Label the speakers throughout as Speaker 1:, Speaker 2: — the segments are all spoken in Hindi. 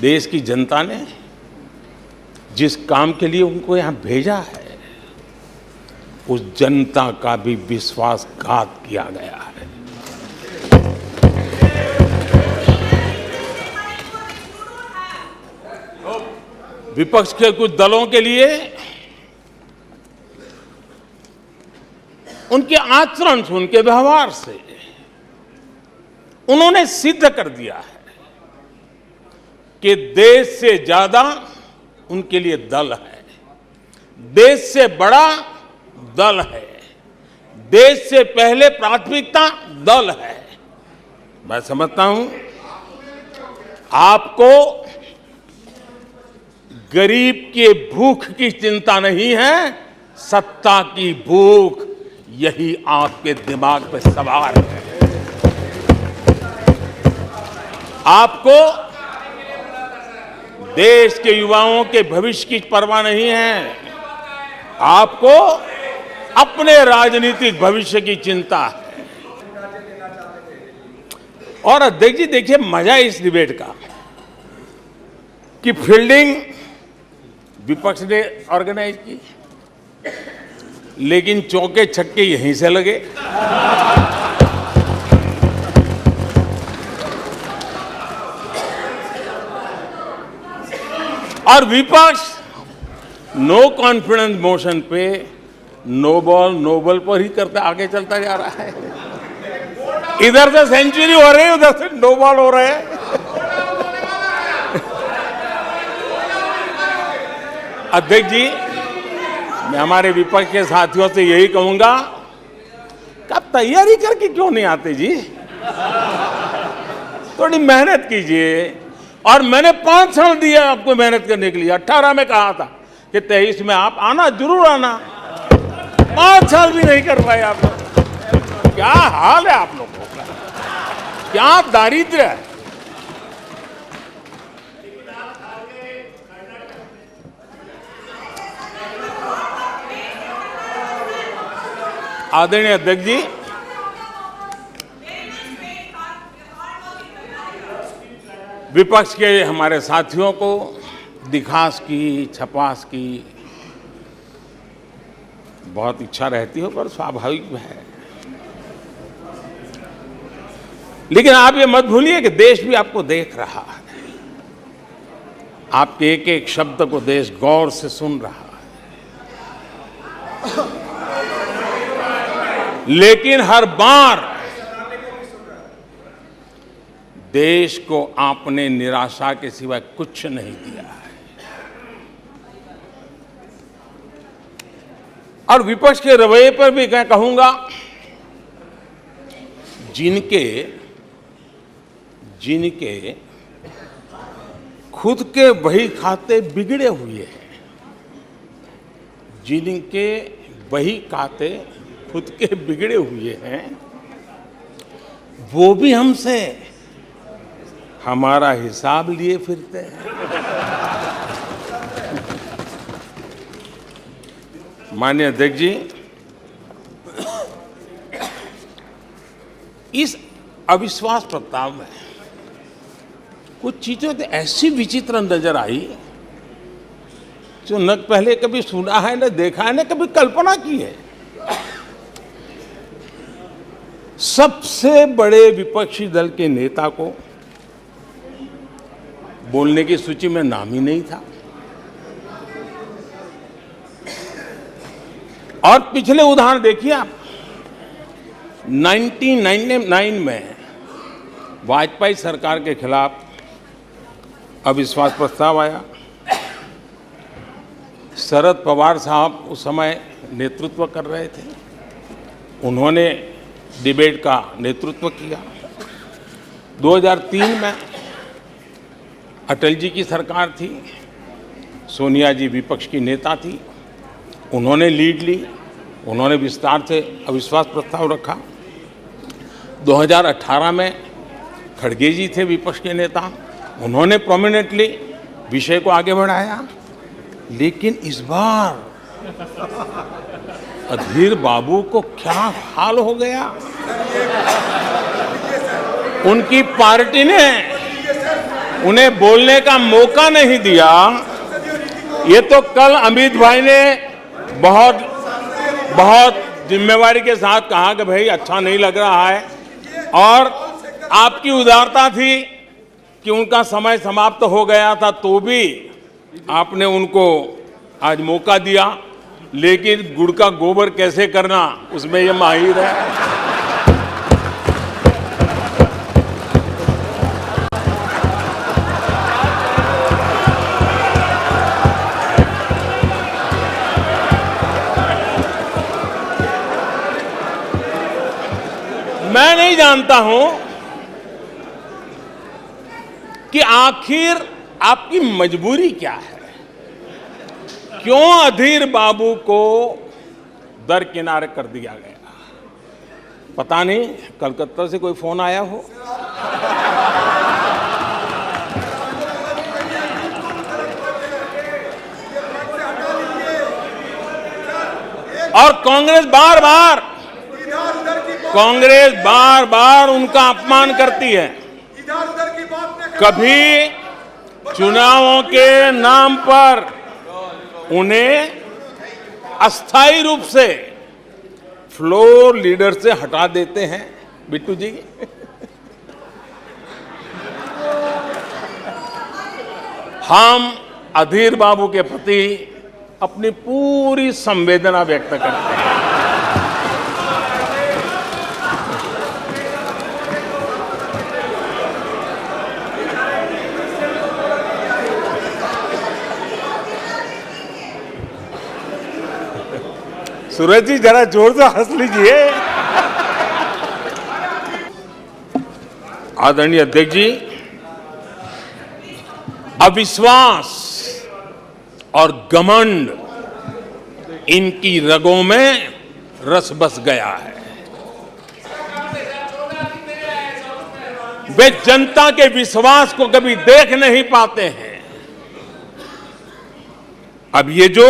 Speaker 1: देश की जनता ने जिस काम के लिए उनको यहाँ भेजा है, उस जनता का भी विश्वासघात किया गया है। विपक्ष के कुछ दलों के लिए उनके आचरण से, उनके व्यवहार से उन्होंने सिद्ध कर दिया है कि देश से ज्यादा उनके लिए दल है, देश से बड़ा दल है, देश से पहले प्राथमिकता दल है। मैं समझता हूं आपको गरीब के भूख की चिंता नहीं है, सत्ता की भूख, यही आपके दिमाग पे सवार है। आपको देश के युवाओं के भविष्य की परवाह नहीं है, आपको अपने राजनीतिक भविष्य की चिंता है। और अध्यक्ष जी देखिए, मजा इस डिबेट का कि फील्डिंग विपक्ष ने ऑर्गेनाइज की, लेकिन चौके छक्के यहीं से लगे। और विपक्ष नो कॉन्फिडेंस मोशन पे नो बॉल नो बॉल पर ही करता आगे चलता जा रहा है। इधर से सेंचुरी हो रही है, उधर से नो बॉल हो रहे हैं। अध्यक्ष जी, मैं हमारे विपक्ष के साथियों से यही कहूंगा कि आप तैयारी करके क्यों नहीं आते जी? थोड़ी मेहनत कीजिए। और मैंने 5 साल दिया आपको मेहनत करने के लिए। 18 में कहा था कि 23 में आप आना, जरूर आना। 5 साल भी नहीं कर पाए आप लोग। क्या हाल है आप लोगों का, क्या दारिद्र्य है। आदरणीय अध्यक्ष जी, विपक्ष के हमारे साथियों को दिखास की, छपास की बहुत इच्छा रहती है, पर स्वाभाविक है। लेकिन आप ये मत भूलिए कि देश भी आपको देख रहा है, आपके एक एक शब्द को देश गौर से सुन रहा है। लेकिन हर बार देश को आपने निराशा के सिवाय कुछ नहीं दिया है। और विपक्ष के रवैये पर भी मैं कहूंगा, जिनके खुद के बही खाते बिगड़े हुए हैं, जिनके बही खाते खुद के बिगड़े हुए हैं, वो भी हमसे हमारा हिसाब लिए फिरते हैं। माननीय अध्यक्ष जी, इस अविश्वास प्रस्ताव में कुछ चीजें तो ऐसी विचित्र नजर आई जो न पहले कभी सुना है, न देखा है, न कभी कल्पना की है। सबसे बड़े विपक्षी दल के नेता को बोलने की सूची में नाम ही नहीं था। और पिछले उदाहरण देखिए आप, 1999 में वाजपेयी सरकार के खिलाफ अविश्वास प्रस्ताव आया। शरद पवार साहब उस समय नेतृत्व कर रहे थे, उन्होंने डिबेट का नेतृत्व किया। 2003 में अटल जी की सरकार थी, सोनिया जी विपक्ष की नेता थी, उन्होंने लीड ली, उन्होंने विस्तार से अविश्वास प्रस्ताव रखा। 2018 में खड़गे जी थे विपक्ष के नेता, उन्होंने प्रोमिनेंटली विषय को आगे बढ़ाया। लेकिन इस बार अधीर बाबू को क्या हाल हो गया, उनकी पार्टी ने उन्हें बोलने का मौका नहीं दिया। ये तो कल अमित भाई ने बहुत बहुत जिम्मेवारी के साथ कहा कि भाई अच्छा नहीं लग रहा है, और आपकी उदारता थी कि उनका समय समाप्त हो गया था तो भी आपने उनको आज मौका दिया। लेकिन गुड़ का गोबर कैसे करना उसमें ये माहिर है। मैं नहीं जानता हूं कि आखिर आपकी मजबूरी क्या है, क्यों अधीर बाबू को दरकिनारे कर दिया गया। पता नहीं कलकत्ता से कोई फोन आया हो। और कांग्रेस बार बार उनका अपमान करती है। कभी चुनावों के नाम पर उन्हें अस्थायी रूप से फ्लोर लीडर से हटा देते हैं। बिट्टू जी, हम अधीर बाबू के प्रति अपनी पूरी संवेदना व्यक्त करते हैं। सूरज जी जरा जोर से हंस लीजिए। आदरणीय अध्यक्ष जी, अविश्वास और घमंड इनकी रगों में रस बस गया है। वे जनता के विश्वास को कभी देख नहीं पाते हैं। अब ये जो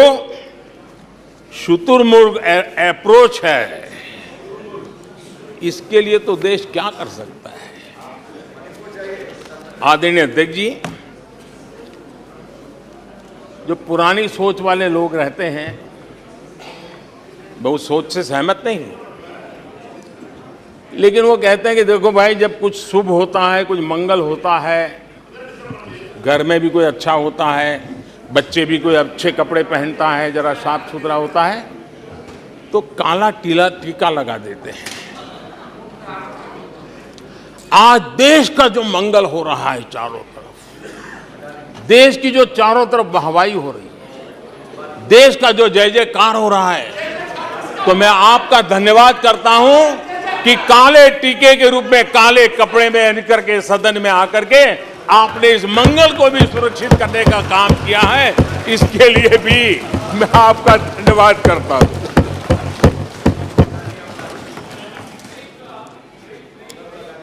Speaker 1: शुतुरमुर्ग अप्रोच है, इसके लिए तो देश क्या कर सकता है। आदरणीय अध्यक्ष जी, जो पुरानी सोच वाले लोग रहते हैं मैं उस सोच से सहमत नहीं हूं, लेकिन वो कहते हैं कि देखो भाई, जब कुछ शुभ होता है, कुछ मंगल होता है, घर में भी कोई अच्छा होता है, बच्चे भी कोई अच्छे कपड़े पहनता है, जरा साफ सुथरा होता है, तो काला टीका लगा देते हैं। आज देश का जो मंगल हो रहा है चारों तरफ, देश की जो चारों तरफ वाहवाही हो रही है, देश का जो जय जयकार हो रहा है, तो मैं आपका धन्यवाद करता हूं कि काले टीके के रूप में काले कपड़े में निकल के सदन में आकर के आपने इस मंगल को भी सुरक्षित करने का काम किया है। इसके लिए भी मैं आपका धन्यवाद करता हूं।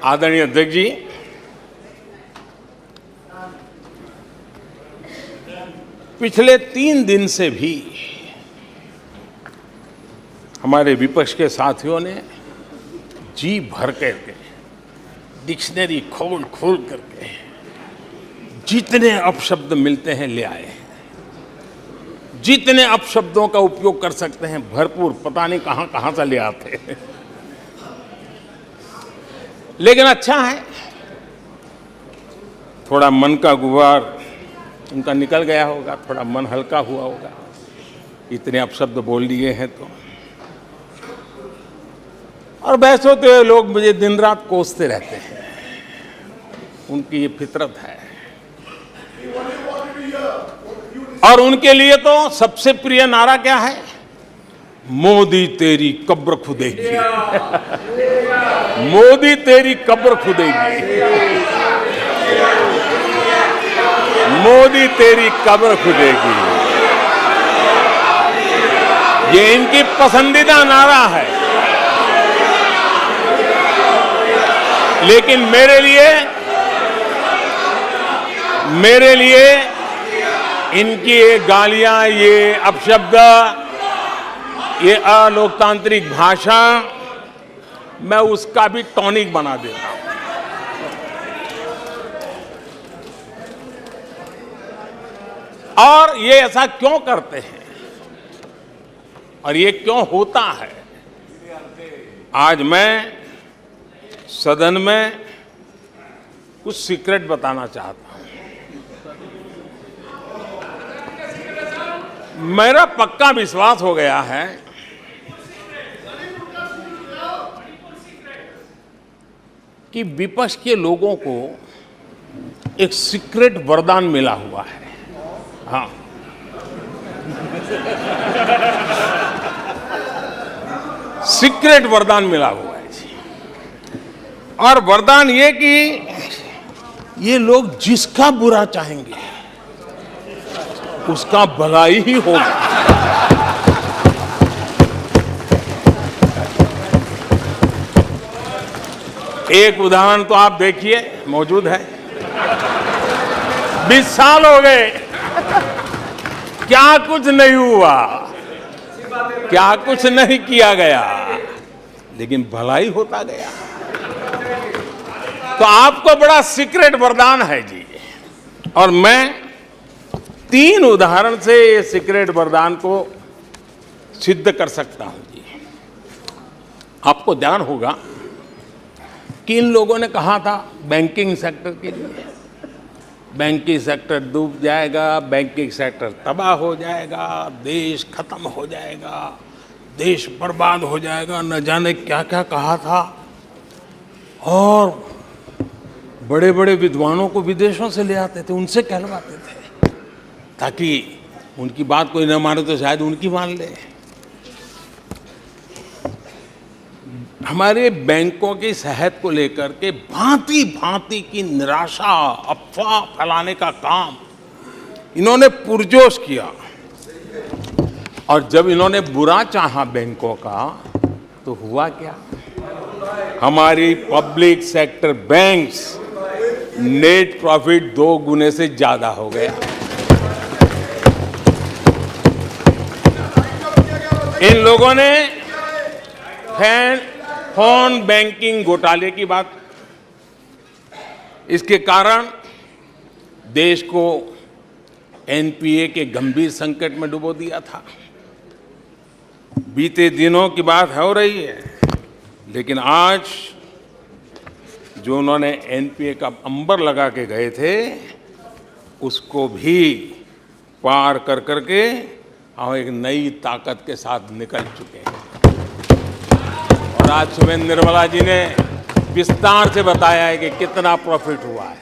Speaker 1: आदरणीय अध्यक्ष जी, पिछले 3 दिन से भी हमारे विपक्ष के साथियों ने जी भर करके डिक्शनरी खोल खोल करके जितने अपशब्द मिलते हैं ले आए, जितने अपशब्दों का उपयोग कर सकते हैं भरपूर, पता नहीं कहां कहां से ले आते हैं। लेकिन अच्छा है, थोड़ा मन का गुबार उनका निकल गया होगा, थोड़ा मन हल्का हुआ होगा, इतने अपशब्द बोल लिए हैं तो। और वैसे तो लोग मुझे दिन रात कोसते रहते हैं, उनकी ये फितरत है। और उनके लिए तो सबसे प्रिय नारा क्या है? मोदी तेरी कब्र खुदेगी। मोदी तेरी कब्र खुदेगी, मोदी तेरी कब्र खुदेगी, ये इनकी पसंदीदा नारा है। लेकिन मेरे लिए इनकी ये गालियां, ये अपशब्द, ये अलोकतांत्रिक भाषा, मैं उसका भी टॉनिक बना देता हूं। और ये ऐसा क्यों करते हैं और ये क्यों होता है, आज मैं सदन में कुछ सीक्रेट बताना चाहता हूं। मेरा पक्का विश्वास हो गया है कि विपक्ष के लोगों को एक सीक्रेट वरदान मिला हुआ है। हाँ, सीक्रेट वरदान मिला हुआ है जी। और वरदान ये कि ये लोग जिसका बुरा चाहेंगे उसका भलाई ही होगा। एक उदाहरण तो आप देखिए, मौजूद है। 20 साल हो गए, क्या कुछ नहीं हुआ, क्या कुछ नहीं किया गया, लेकिन भलाई होता गया। तो आपको बड़ा सीक्रेट वरदान है जी। और मैं 3 उदाहरण से ये सीक्रेट वरदान को सिद्ध कर सकता हूं जी। आपको ध्यान होगा कि इन लोगों ने कहा था बैंकिंग सेक्टर के लिए, बैंकिंग सेक्टर डूब जाएगा, बैंकिंग सेक्टर तबाह हो जाएगा, देश खत्म हो जाएगा, देश बर्बाद हो जाएगा, न जाने क्या क्या कहा था। और बड़े बड़े विद्वानों को विदेशों से ले आते थे, उनसे कहलवाते थे ताकि उनकी बात कोई न माने तो शायद उनकी मान ले। हमारे बैंकों की सेहत को लेकर के भांति भांति की निराशा, अफवाह फैलाने का काम इन्होंने पुरजोश किया। और जब इन्होंने बुरा चाहा बैंकों का, तो हुआ क्या? हमारी public sector banks net profit 2 गुने से ज्यादा हो गया। इन लोगों ने फोन बैंकिंग घोटाले की बात, इसके कारण देश को एनपीए के गंभीर संकट में डुबो दिया था। बीते दिनों की बात हो रही है, लेकिन आज जो उन्होंने एनपीए का अंबर लगा के गए थे, उसको भी पार कर करके हम एक नई ताकत के साथ निकल चुके हैं। और आज सुबह निर्मला जी ने विस्तार से बताया है कि कितना प्रॉफिट हुआ है।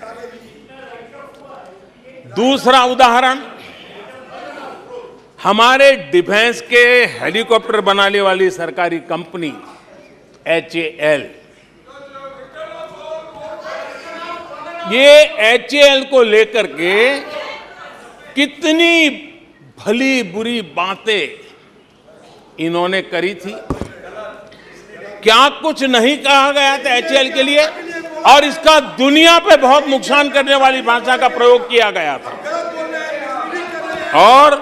Speaker 1: दूसरा उदाहरण, हमारे डिफेंस के हेलीकॉप्टर बनाने वाली सरकारी कंपनी HAL, ये HAL को लेकर के कितनी भली बुरी बातें इन्होंने करी थी। क्या कुछ नहीं कहा गया था HAL के लिए, और इसका दुनिया पे बहुत नुकसान करने वाली भाषा का प्रयोग किया गया था। और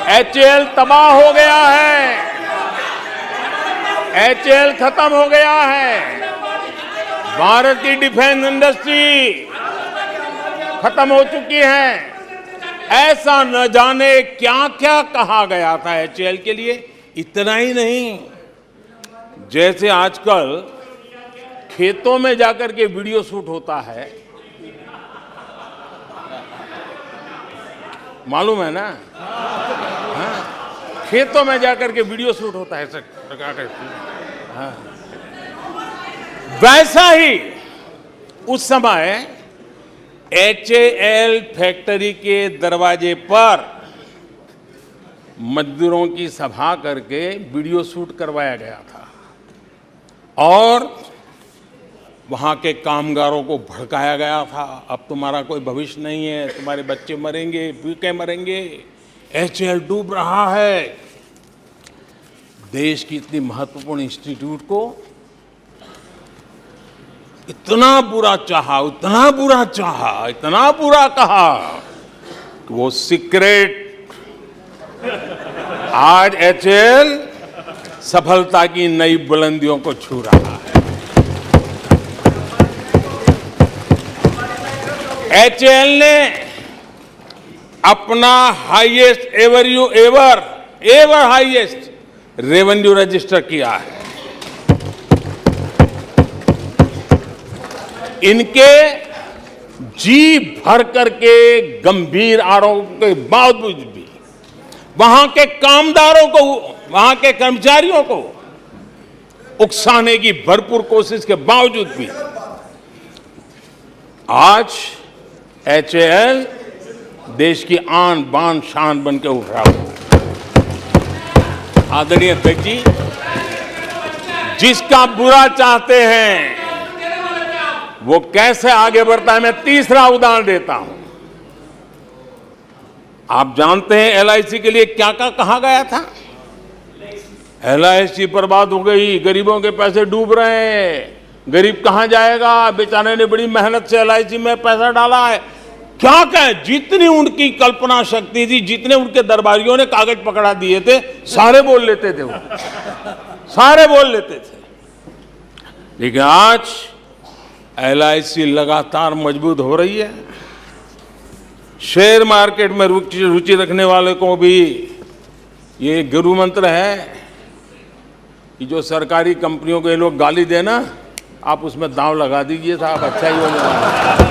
Speaker 1: HAL तबाह हो गया है, HAL खत्म हो गया है, भारत की डिफेंस इंडस्ट्री खत्म हो चुकी है। ऐसा न जाने क्या क्या कहा गया था HAL के लिए। इतना ही नहीं, जैसे आजकल खेतों में जाकर के वीडियो शूट होता है, मालूम है ना? हाँ, खेतों में जाकर के वीडियो शूट होता है ऐसा लगा कर। हाँ, वैसा ही उस समय HAL फैक्ट्री के दरवाजे पर मजदूरों की सभा करके वीडियो शूट करवाया गया था और वहां के कामगारों को भड़काया गया था। अब तुम्हारा कोई भविष्य नहीं है, तुम्हारे बच्चे मरेंगे, भूखे मरेंगे, HAL डूब रहा है। देश की इतनी महत्वपूर्ण इंस्टीट्यूट को इतना बुरा चाहा, इतना बुरा चाहा, इतना बुरा कहा कि वो सीक्रेट आज HAL सफलता की नई बुलंदियों को छू रहा है। HAL ने अपना highest ever highest revenue register किया है। इनके जी भर करके गंभीर आरोपों के बावजूद भी वहां के कामदारों को, वहां के कर्मचारियों को उकसाने की भरपूर कोशिश के बावजूद भी आज HAL देश की आन बान शान बन के उठ रहा है। आदरणीय अध्यक्ष जी, जिसका बुरा चाहते हैं वो कैसे आगे बढ़ता है, मैं तीसरा उदाहरण देता हूं। आप जानते हैं LIC के लिए क्या क्या कहा गया था? LIC बर्बाद हो गई, गरीबों के पैसे डूब रहे हैं, गरीब कहां जाएगा, बेचारे ने बड़ी मेहनत से LIC में पैसा डाला है। क्या कहें, जितनी उनकी कल्पना शक्ति थी, जितने उनके दरबारियों ने कागज पकड़ा दिए थे, सारे बोल लेते थे, वो सारे बोल लेते थे। लेकिन आज LIC लगातार मजबूत हो रही है। शेयर मार्केट में रुचि रखने वाले को भी ये गुरु मंत्र है कि जो सरकारी कंपनियों को ये लोग गाली देना, आप उसमें दांव लगा दीजिए साहब, अच्छा ही होने वाला है।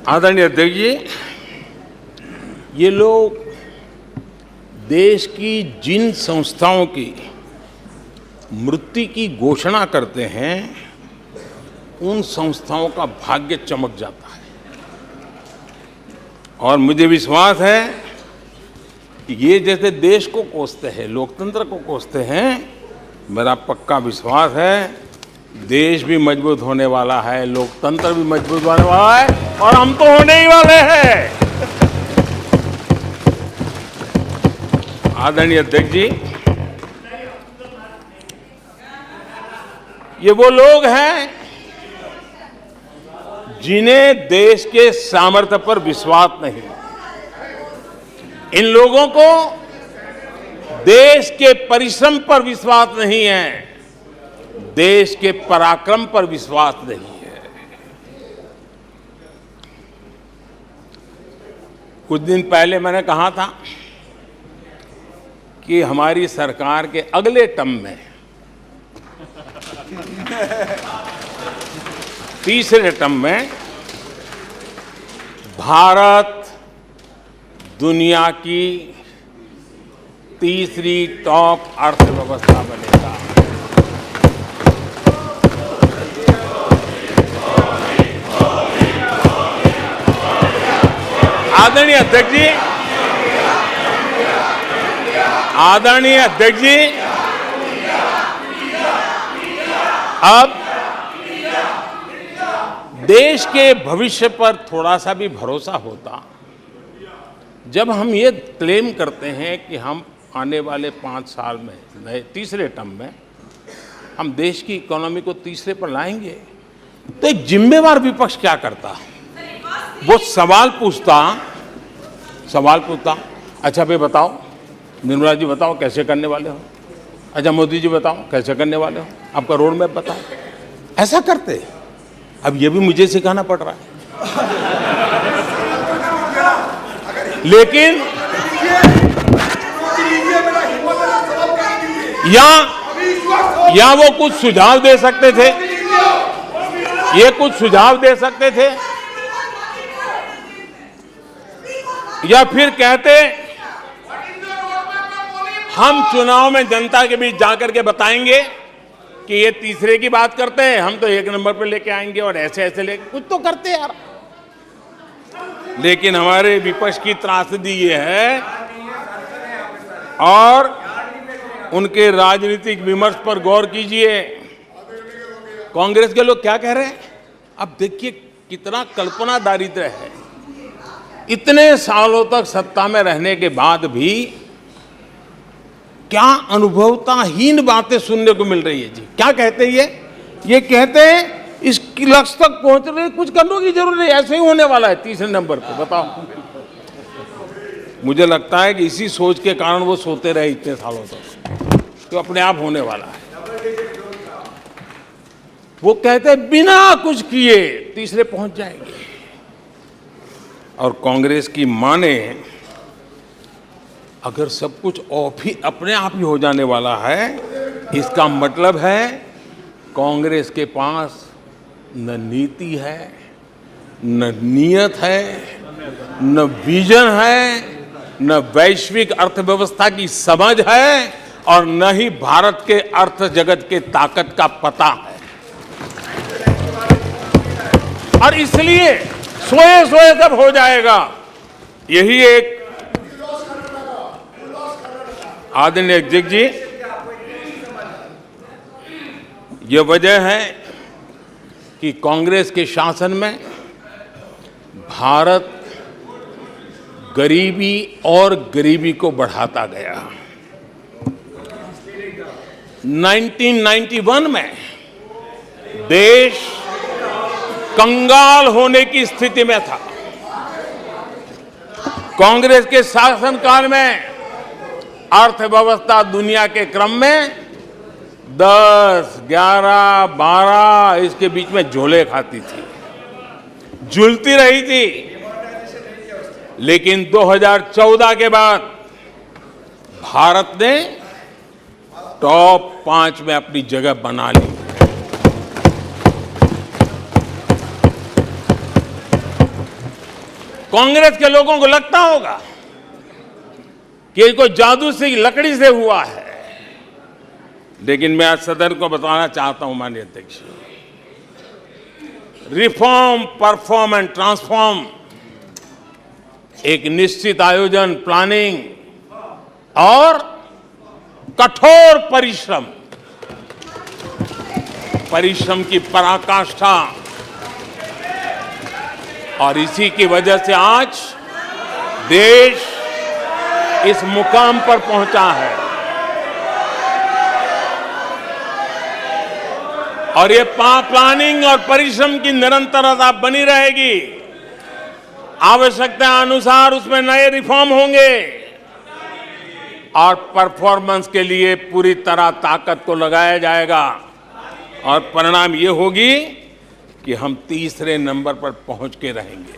Speaker 1: आदरणीय अध्यक्ष जी, ये लोग देश की जिन संस्थाओं की मृत्यु की घोषणा करते हैं, उन संस्थाओं का भाग्य चमक जाता है। और मुझे विश्वास है कि ये जैसे देश को कोसते हैं, लोकतंत्र को कोसते हैं, मेरा पक्का विश्वास है देश भी मजबूत होने वाला है, लोकतंत्र भी मजबूत होने वाला है, और हम तो होने ही वाले हैं। आदरणीय अध्यक्ष जी, ये वो लोग हैं जिन्हें देश के सामर्थ्य पर विश्वास नहीं। इन लोगों को देश के परिश्रम पर विश्वास नहीं है, देश के पराक्रम पर विश्वास नहीं है। कुछ दिन पहले मैंने कहा था कि हमारी सरकार के अगले टर्म में, तीसरे टर्म में, भारत दुनिया की तीसरी टॉप अर्थव्यवस्था बनेगा। आदरणीय अध्यक्ष जी, आदरणीय अध्यक्ष जी, अब देश के भविष्य पर थोड़ा सा भी भरोसा होता जब हम ये क्लेम करते हैं कि हम आने वाले 5 साल में, नए तीसरे टर्म में, हम देश की इकोनॉमी को तीसरे पर लाएंगे। तो एक जिम्मेवार विपक्ष क्या करता? वो सवाल पूछता, अच्छा भाई बताओ, निर्मला जी बताओ कैसे करने वाले हो, अच्छा मोदी जी बताओ कैसे करने वाले हो, आपका रोड मैप बताओ। ऐसा करते। अब ये भी मुझे सिखाना पड़ रहा है। लेकिन या वो कुछ सुझाव दे सकते थे, ये कुछ सुझाव दे सकते थे, या फिर कहते हम चुनाव में जनता के बीच जाकर के बताएंगे कि ये तीसरे की बात करते हैं, हम तो 1 नंबर पे लेके आएंगे, और ऐसे ऐसे लेके कुछ तो करते यार। लेकिन हमारे विपक्ष की त्रासदी ये है, और उनके राजनीतिक विमर्श पर गौर कीजिए। कांग्रेस के लोग क्या कह रहे हैं? अब देखिए कितना कल्पना दारिद्र्य है। इतने सालों तक सत्ता में रहने के बाद भी क्या अनुभवताहीन बातें सुनने को मिल रही है जी। क्या कहते हैं ये कहते हैं इस लक्ष्य तक पहुंचने कुछ करने की जरूरत नहीं, ऐसे ही होने वाला है तीसरे नंबर पे। बताओ, मुझे लगता है कि इसी सोच के कारण वो सोते रहे इतने सालों तक। तो अपने आप होने वाला है। वो कहते हैं बिना कुछ किए तीसरे पहुंच जाएंगे। और कांग्रेस की माने अगर सब कुछ अपने आप ही हो जाने वाला है, इसका मतलब है कांग्रेस के पास न नीति है, न नीयत है, न विजन है, न वैश्विक अर्थव्यवस्था की समझ है, और न ही भारत के अर्थ जगत के ताकत का पता है। और इसलिए सोए सोए सब हो जाएगा, यही एक आदरणीय अध्यक्ष जी, ये वजह है कि कांग्रेस के शासन में भारत गरीबी और गरीबी को बढ़ाता गया। 1991 में देश कंगाल होने की स्थिति में था। कांग्रेस के शासनकाल में अर्थव्यवस्था दुनिया के क्रम में 10, 11, 12 इसके बीच में झोले खाती थी, झूलती रही थी। लेकिन 2014 के बाद भारत ने टॉप 5 में अपनी जगह बना ली। कांग्रेस के लोगों को लगता होगा कि ये कोई जादू से लकड़ी से हुआ है, लेकिन मैं आज सदन को बताना चाहता हूं माननीय अध्यक्ष, रिफॉर्म, परफॉर्म एंड ट्रांसफॉर्म एक निश्चित आयोजन, प्लानिंग और कठोर परिश्रम की पराकाष्ठा, और इसी की वजह से आज देश इस मुकाम पर पहुंचा है। और ये प्लानिंग और परिश्रम की निरंतरता बनी रहेगी। आवश्यकता अनुसार उसमें नए रिफॉर्म होंगे और परफॉर्मेंस के लिए पूरी तरह ताकत को लगाया जाएगा, और परिणाम ये होगी कि हम तीसरे नंबर पर पहुंच के रहेंगे।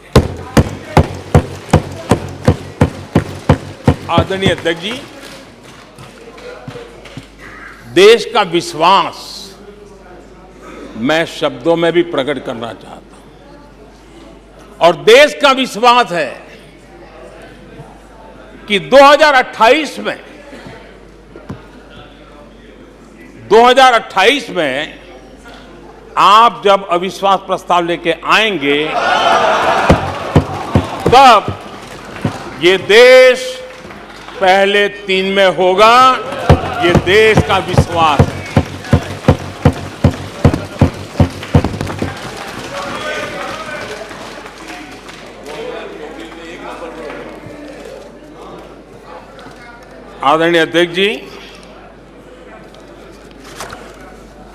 Speaker 1: आदरणीय अध्यक्ष जी, देश का विश्वास मैं शब्दों में भी प्रकट करना चाहता हूं, और देश का विश्वास है कि 2028 में आप जब अविश्वास प्रस्ताव लेके आएंगे, तब ये देश पहले 3 में होगा। ये देश का विश्वास है। आदरणीय अध्यक्ष जी,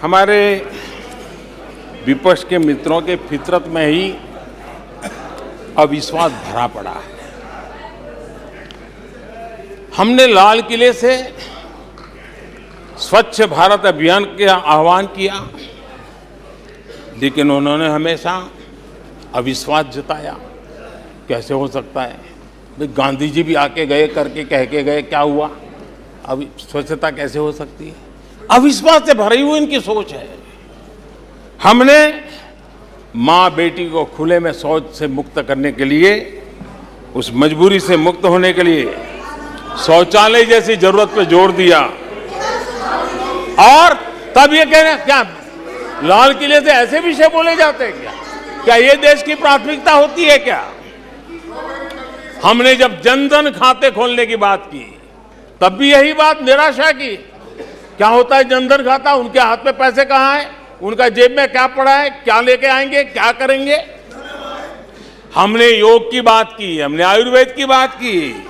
Speaker 1: हमारे विपक्ष के मित्रों के फितरत में ही अविश्वास भरा पड़ा है। हमने लाल किले से स्वच्छ भारत अभियान का आह्वान किया, लेकिन उन्होंने हमेशा अविश्वास जताया। कैसे हो सकता है? गांधी जी भी आके गए, करके कह के गए, क्या हुआ? अब स्वच्छता कैसे हो सकती है? अविश्वास से भरी हुई इनकी सोच है। हमने माँ बेटी को खुले में शौच से मुक्त करने के लिए, उस मजबूरी से मुक्त होने के लिए शौचालय जैसी जरूरत पे जोर दिया। और तब ये कहना, क्या लाल किले से ऐसे विषय बोले जाते हैं क्या? क्या ये देश की प्राथमिकता होती है क्या? हमने जब जन धन खाते खोलने की बात की, तब भी यही बात निराशा की। क्या होता है जन धन खाता? उनके हाथ में पैसे कहां है? उनका जेब में क्या पड़ा है? क्या लेके आएंगे? क्या करेंगे? हमने योग की बात की, हमने आयुर्वेद की बात की,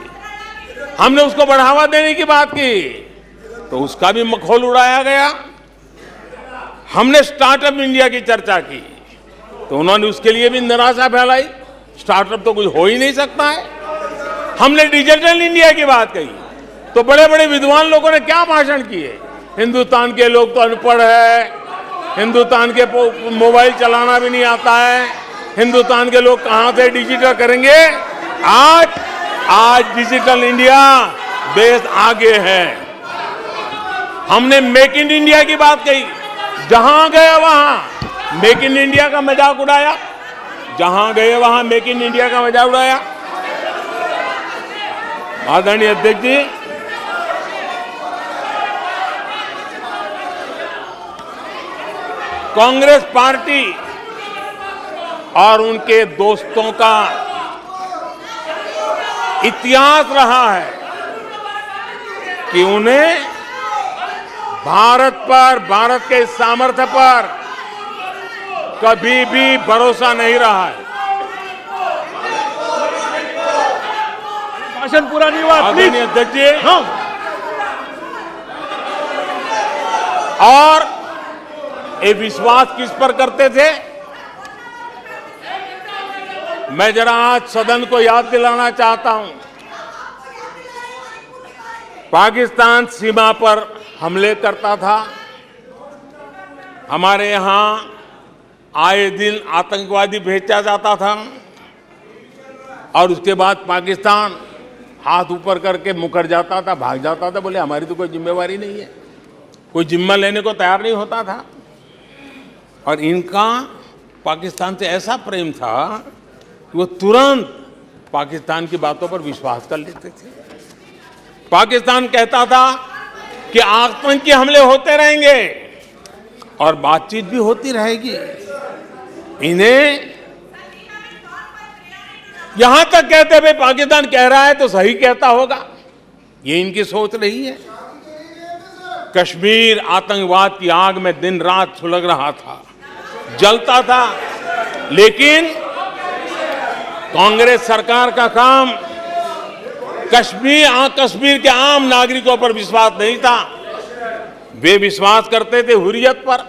Speaker 1: हमने उसको बढ़ावा देने की बात की, तो उसका भी मखौल उड़ाया गया। हमने स्टार्टअप इंडिया की चर्चा की, तो उन्होंने उसके लिए भी निराशा फैलाई। स्टार्टअप तो कुछ हो ही नहीं सकता है। हमने डिजिटल इंडिया की बात कही, तो बड़े बड़े विद्वान लोगों ने क्या भाषण किए हिंदुस्तान के लोग तो अनपढ़ है, हिंदुस्तान के मोबाइल चलाना भी नहीं आता है, हिंदुस्तान के लोग कहां से डिजिटल करेंगे। आज डिजिटल इंडिया देश आगे है। हमने मेक इन इंडिया की बात कही, जहां गए वहां मेक इन इंडिया का मजाक उड़ाया, जहां गए वहां मेक इन इंडिया का मजाक उड़ाया। आदरणीय अध्यक्ष जी, कांग्रेस पार्टी और उनके दोस्तों का इतिहास रहा है कि उन्हें भारत पर, भारत के सामर्थ्य पर कभी भी भरोसा नहीं रहा है।
Speaker 2: भाषण पूरा नहीं हुआ,
Speaker 1: आदरणीय अध्यक्ष जी,
Speaker 2: हाँ।
Speaker 1: और ये विश्वास किस पर करते थे? मैं जरा आज सदन को याद दिलाना चाहता हूं। पाकिस्तान सीमा पर हमले करता था, हमारे यहां आए दिन आतंकवादी भेजा जाता था और उसके बाद पाकिस्तान हाथ ऊपर करके मुकर जाता था, भाग जाता था, बोले हमारी तो कोई जिम्मेवारी नहीं है, कोई जिम्मा लेने को तैयार नहीं होता था। और इनका पाकिस्तान से ऐसा प्रेम था कि वो तुरंत पाकिस्तान की बातों पर विश्वास कर लेते थे। पाकिस्तान कहता था कि आतंकी हमले होते रहेंगे और बातचीत भी होती रहेगी। इन्हें यहां तक कहते भाई पाकिस्तान कह रहा है तो सही कहता होगा, ये इनकी सोच रही है। कश्मीर आतंकवाद की आग में दिन रात सुलग रहा था, जलता था, लेकिन कांग्रेस सरकार का काम कश्मीर के आम नागरिकों पर विश्वास नहीं था। वे विश्वास करते थे हुर्रियत पर,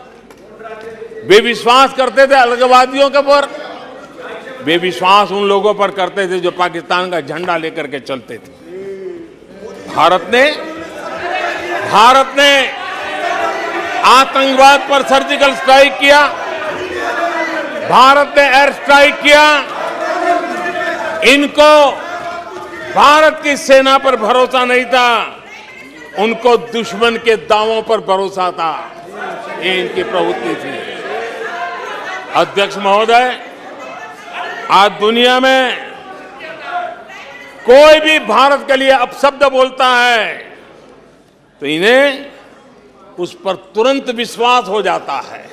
Speaker 1: वे विश्वास करते थे अलगवादियों के पर, वे विश्वास उन लोगों पर करते थे जो पाकिस्तान का झंडा लेकर के चलते थे। भारत ने आतंकवाद पर सर्जिकल स्ट्राइक किया, भारत ने एयर स्ट्राइक किया। इनको भारत की सेना पर भरोसा नहीं था, उनको दुश्मन के दावों पर भरोसा था। ये इनकी प्रवृत्ति थी। अध्यक्ष महोदय, आज दुनिया में कोई भी भारत के लिए अपशब्द बोलता है तो इन्हें उस पर तुरंत विश्वास हो जाता है,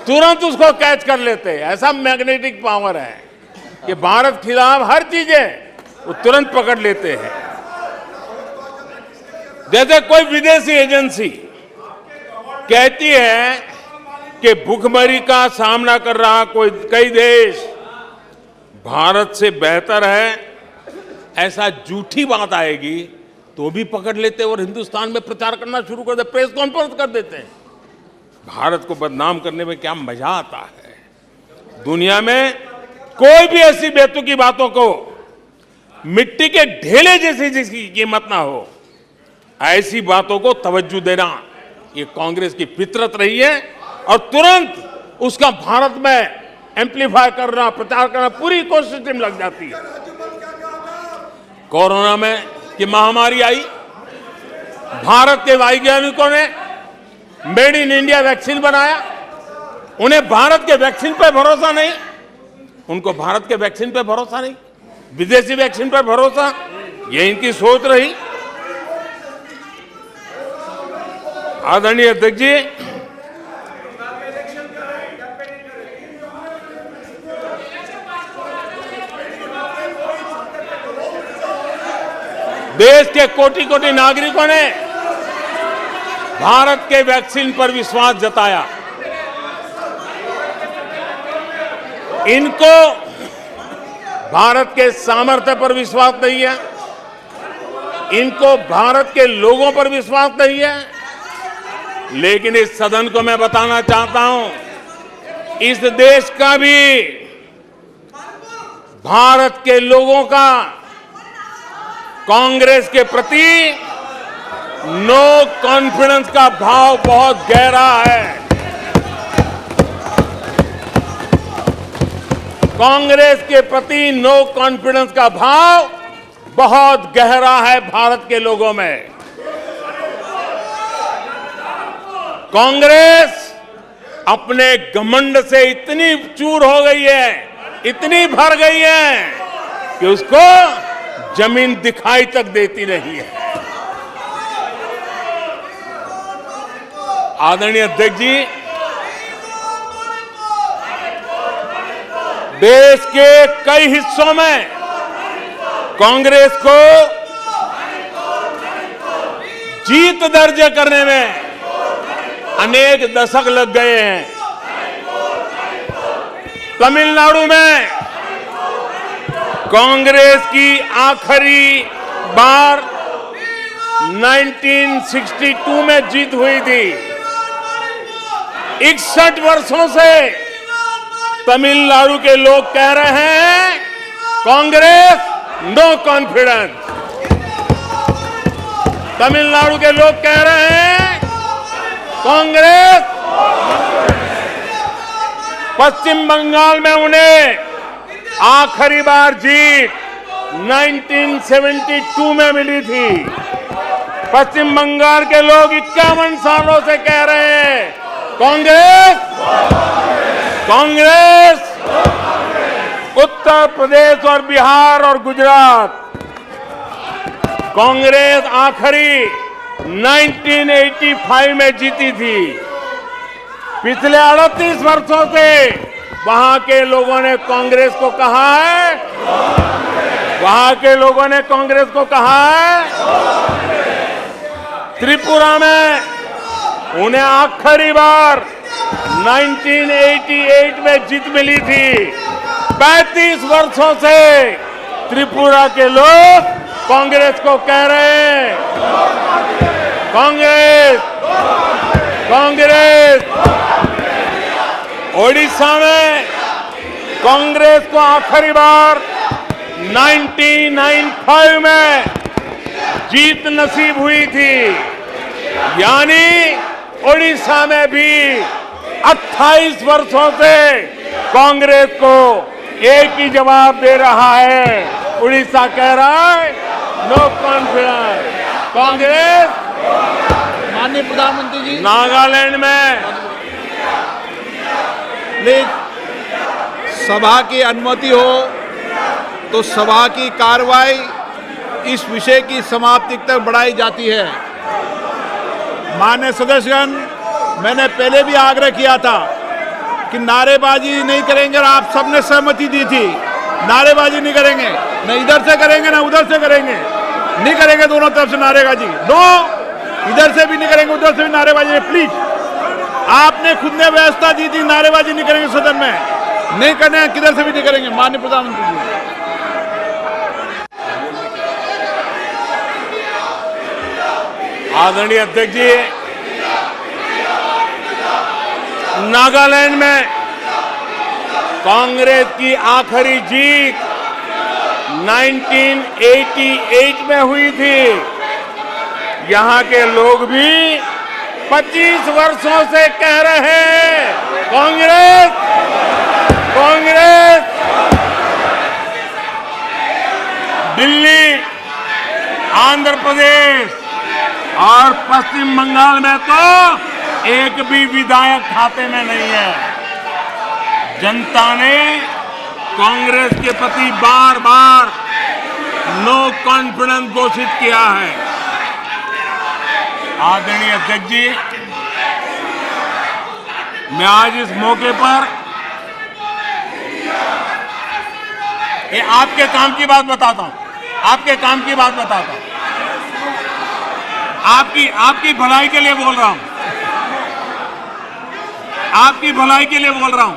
Speaker 1: तुरंत उसको कैच कर लेते हैं। ऐसा मैग्नेटिक पावर है कि भारत खिलाफ हर चीजें वो तुरंत पकड़ लेते हैं। जैसे कोई विदेशी एजेंसी कहती है कि भूखमरी का सामना कर रहा कई देश भारत से बेहतर है, ऐसा झूठी बात आएगी तो भी पकड़ लेते और हिंदुस्तान में प्रचार करना शुरू कर देते, प्रेस कॉन्फ्रेंस कर देते हैं। भारत को बदनाम करने में क्या मजा आता है। दुनिया में कोई भी ऐसी बेतुकी बातों को मिट्टी के ढेले जैसी जिसकी कीमत ना हो, ऐसी बातों को तवज्जो देना ये कांग्रेस की फितरत रही है और तुरंत उसका भारत में एम्पलीफाई करना, प्रचार करना पूरी कोशिश टीम लग जाती है। कोरोना में की महामारी आई, भारत के वैज्ञानिकों ने मेड इन इंडिया वैक्सीन बनाया। उन्हें भारत के वैक्सीन पर भरोसा नहीं, उनको भारत के वैक्सीन पर भरोसा नहीं, विदेशी वैक्सीन पर भरोसा, ये इनकी सोच रही। आदरणीय अध्यक्ष जी, देश के कोटि कोटि नागरिकों ने भारत के वैक्सीन पर विश्वास जताया। इनको भारत के सामर्थ्य पर विश्वास नहीं है, इनको भारत के लोगों पर विश्वास नहीं है। लेकिन इस सदन को मैं बताना चाहता हूं, इस देश का भी, भारत के लोगों का कांग्रेस के प्रति नो कॉन्फिडेंस का भाव बहुत गहरा है। कांग्रेस के प्रति नो कॉन्फिडेंस का भाव बहुत गहरा है भारत के लोगों में। कांग्रेस अपने घमंड से इतनी चूर हो गई है, इतनी भर गई है कि उसको जमीन दिखाई तक देती नहीं है। आदरणीय अध्यक्ष जी, देश के कई हिस्सों में कांग्रेस को जीत दर्ज करने में अनेक दशक लग गए हैं। तमिलनाडु में कांग्रेस की आखिरी बार 1962 में जीत हुई थी। 61 वर्षों से तमिलनाडु के लोग कह रहे हैं कांग्रेस नो कॉन्फिडेंस। तमिलनाडु के लोग कह रहे हैं कांग्रेस। पश्चिम बंगाल में उन्हें आखिरी बार जीत 1972 में मिली थी। पश्चिम बंगाल के लोग 51 सालों से कह रहे हैं कांग्रेस कांग्रेस। उत्तर प्रदेश और बिहार और गुजरात कांग्रेस आखिरी 1985 में जीती थी। पिछले 38 वर्षों से वहां के लोगों ने कांग्रेस को कहा है, वहां के लोगों ने कांग्रेस को कहा है। त्रिपुरा में उन्हें आखिरी बार 1988 में जीत मिली थी। 35 वर्षों से त्रिपुरा के लोग कांग्रेस को कह रहे हैं कांग्रेस कांग्रेस। ओडिशा में कांग्रेस को आखिरी बार 1995 में जीत नसीब हुई थी। यानी ओडिशा में भी 28 वर्षों से कांग्रेस को एक ही जवाब दे रहा है। उड़ीसा कह रहा है नो कॉन्फिडेंस कांग्रेस।
Speaker 2: माननीय प्रधानमंत्री जी,
Speaker 1: नागालैंड में
Speaker 2: प्लीज सभा की अनुमति हो तो सभा की कार्रवाई इस विषय की समाप्ति तक बढ़ाई जाती है। माननीय सदस्यगण, मैंने पहले भी आग्रह किया था कि नारेबाजी नहीं करेंगे और आप सबने सहमति दी थी। नारेबाजी नहीं करेंगे, न इधर से करेंगे न उधर से करेंगे, नहीं करेंगे दोनों तरफ से नारेबाजी। नो, इधर से भी नहीं करेंगे उधर से भी नारेबाजी। प्लीज, आपने खुद ने व्यवस्था दी थी, नारेबाजी नहीं करेंगे सदन में, नहीं करने किधर से भी नहीं करेंगे। माननीय प्रधानमंत्री जी,
Speaker 1: आदरणीय अध्यक्ष जी, नागालैंड में कांग्रेस की आखिरी जीत 1988 में हुई थी। यहां के लोग भी 25 वर्षों से कह रहे हैं कांग्रेस कांग्रेस। दिल्ली, आंध्र प्रदेश और पश्चिम बंगाल में तो एक भी विधायक खाते में नहीं है। जनता ने कांग्रेस के प्रति बार बार नो कॉन्फिडेंस घोषित किया है। आदरणीय अध्यक्ष जी, मैं आज इस मौके पर ये आपके काम की बात बताता हूं, आपके काम की बात बताता हूं, आपकी भलाई के लिए बोल रहा हूं, आपकी भलाई के लिए बोल रहा हूं।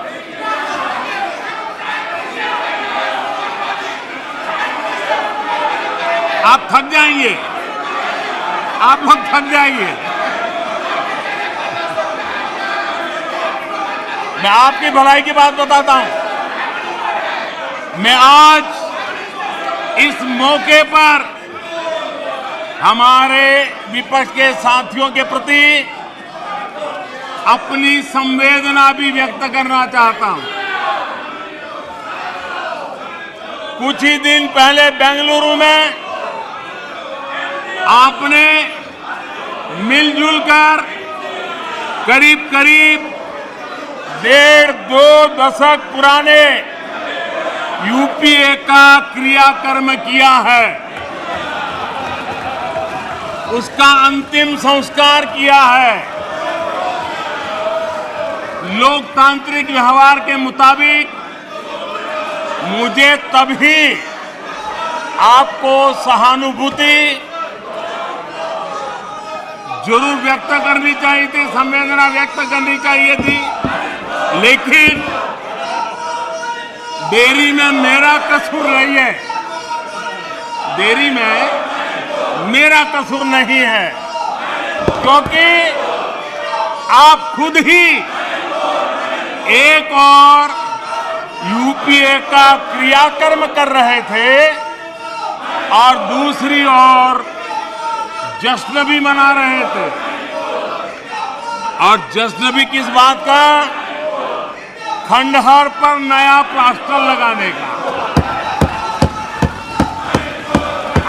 Speaker 1: आप थक जाएंगे, आप लोग थक जाएंगे। मैं आपकी भलाई की बात बताता हूं। मैं आज इस मौके पर हमारे विपक्ष के साथियों के प्रति अपनी संवेदना भी व्यक्त करना चाहता हूं। कुछ ही दिन पहले बेंगलुरु में आपने मिलजुल कर करीब करीब 1.5-2 दशक पुराने यूपीए का क्रियाकर्म किया है, उसका अंतिम संस्कार किया है। लोकतांत्रिक व्यवहार के मुताबिक मुझे तभी आपको सहानुभूति जरूर व्यक्त करनी चाहिए थी, संवेदना व्यक्त करनी चाहिए थी, लेकिन देरी में मेरा कसूर नहीं है। देरी में मेरा कसूर नहीं है, क्योंकि आप खुद ही एक और यूपीए का क्रियाकर्म कर रहे थे और दूसरी ओर जश्न भी मना रहे थे। और जश्न भी किस बात का? खंडहर पर नया प्लास्टर लगाने का।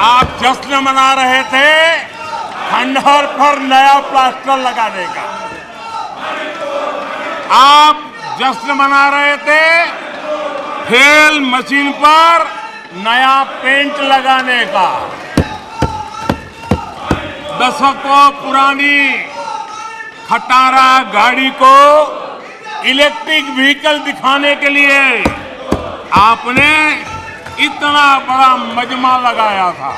Speaker 1: आप जश्न मना रहे थे खंडहर पर नया प्लास्टर लगाने का। आप जश्न मना रहे थे फेल मशीन पर नया पेंट लगाने का। दशकों पुरानी खटारा गाड़ी को इलेक्ट्रिक व्हीकल दिखाने के लिए आपने इतना बड़ा मजमा लगाया था।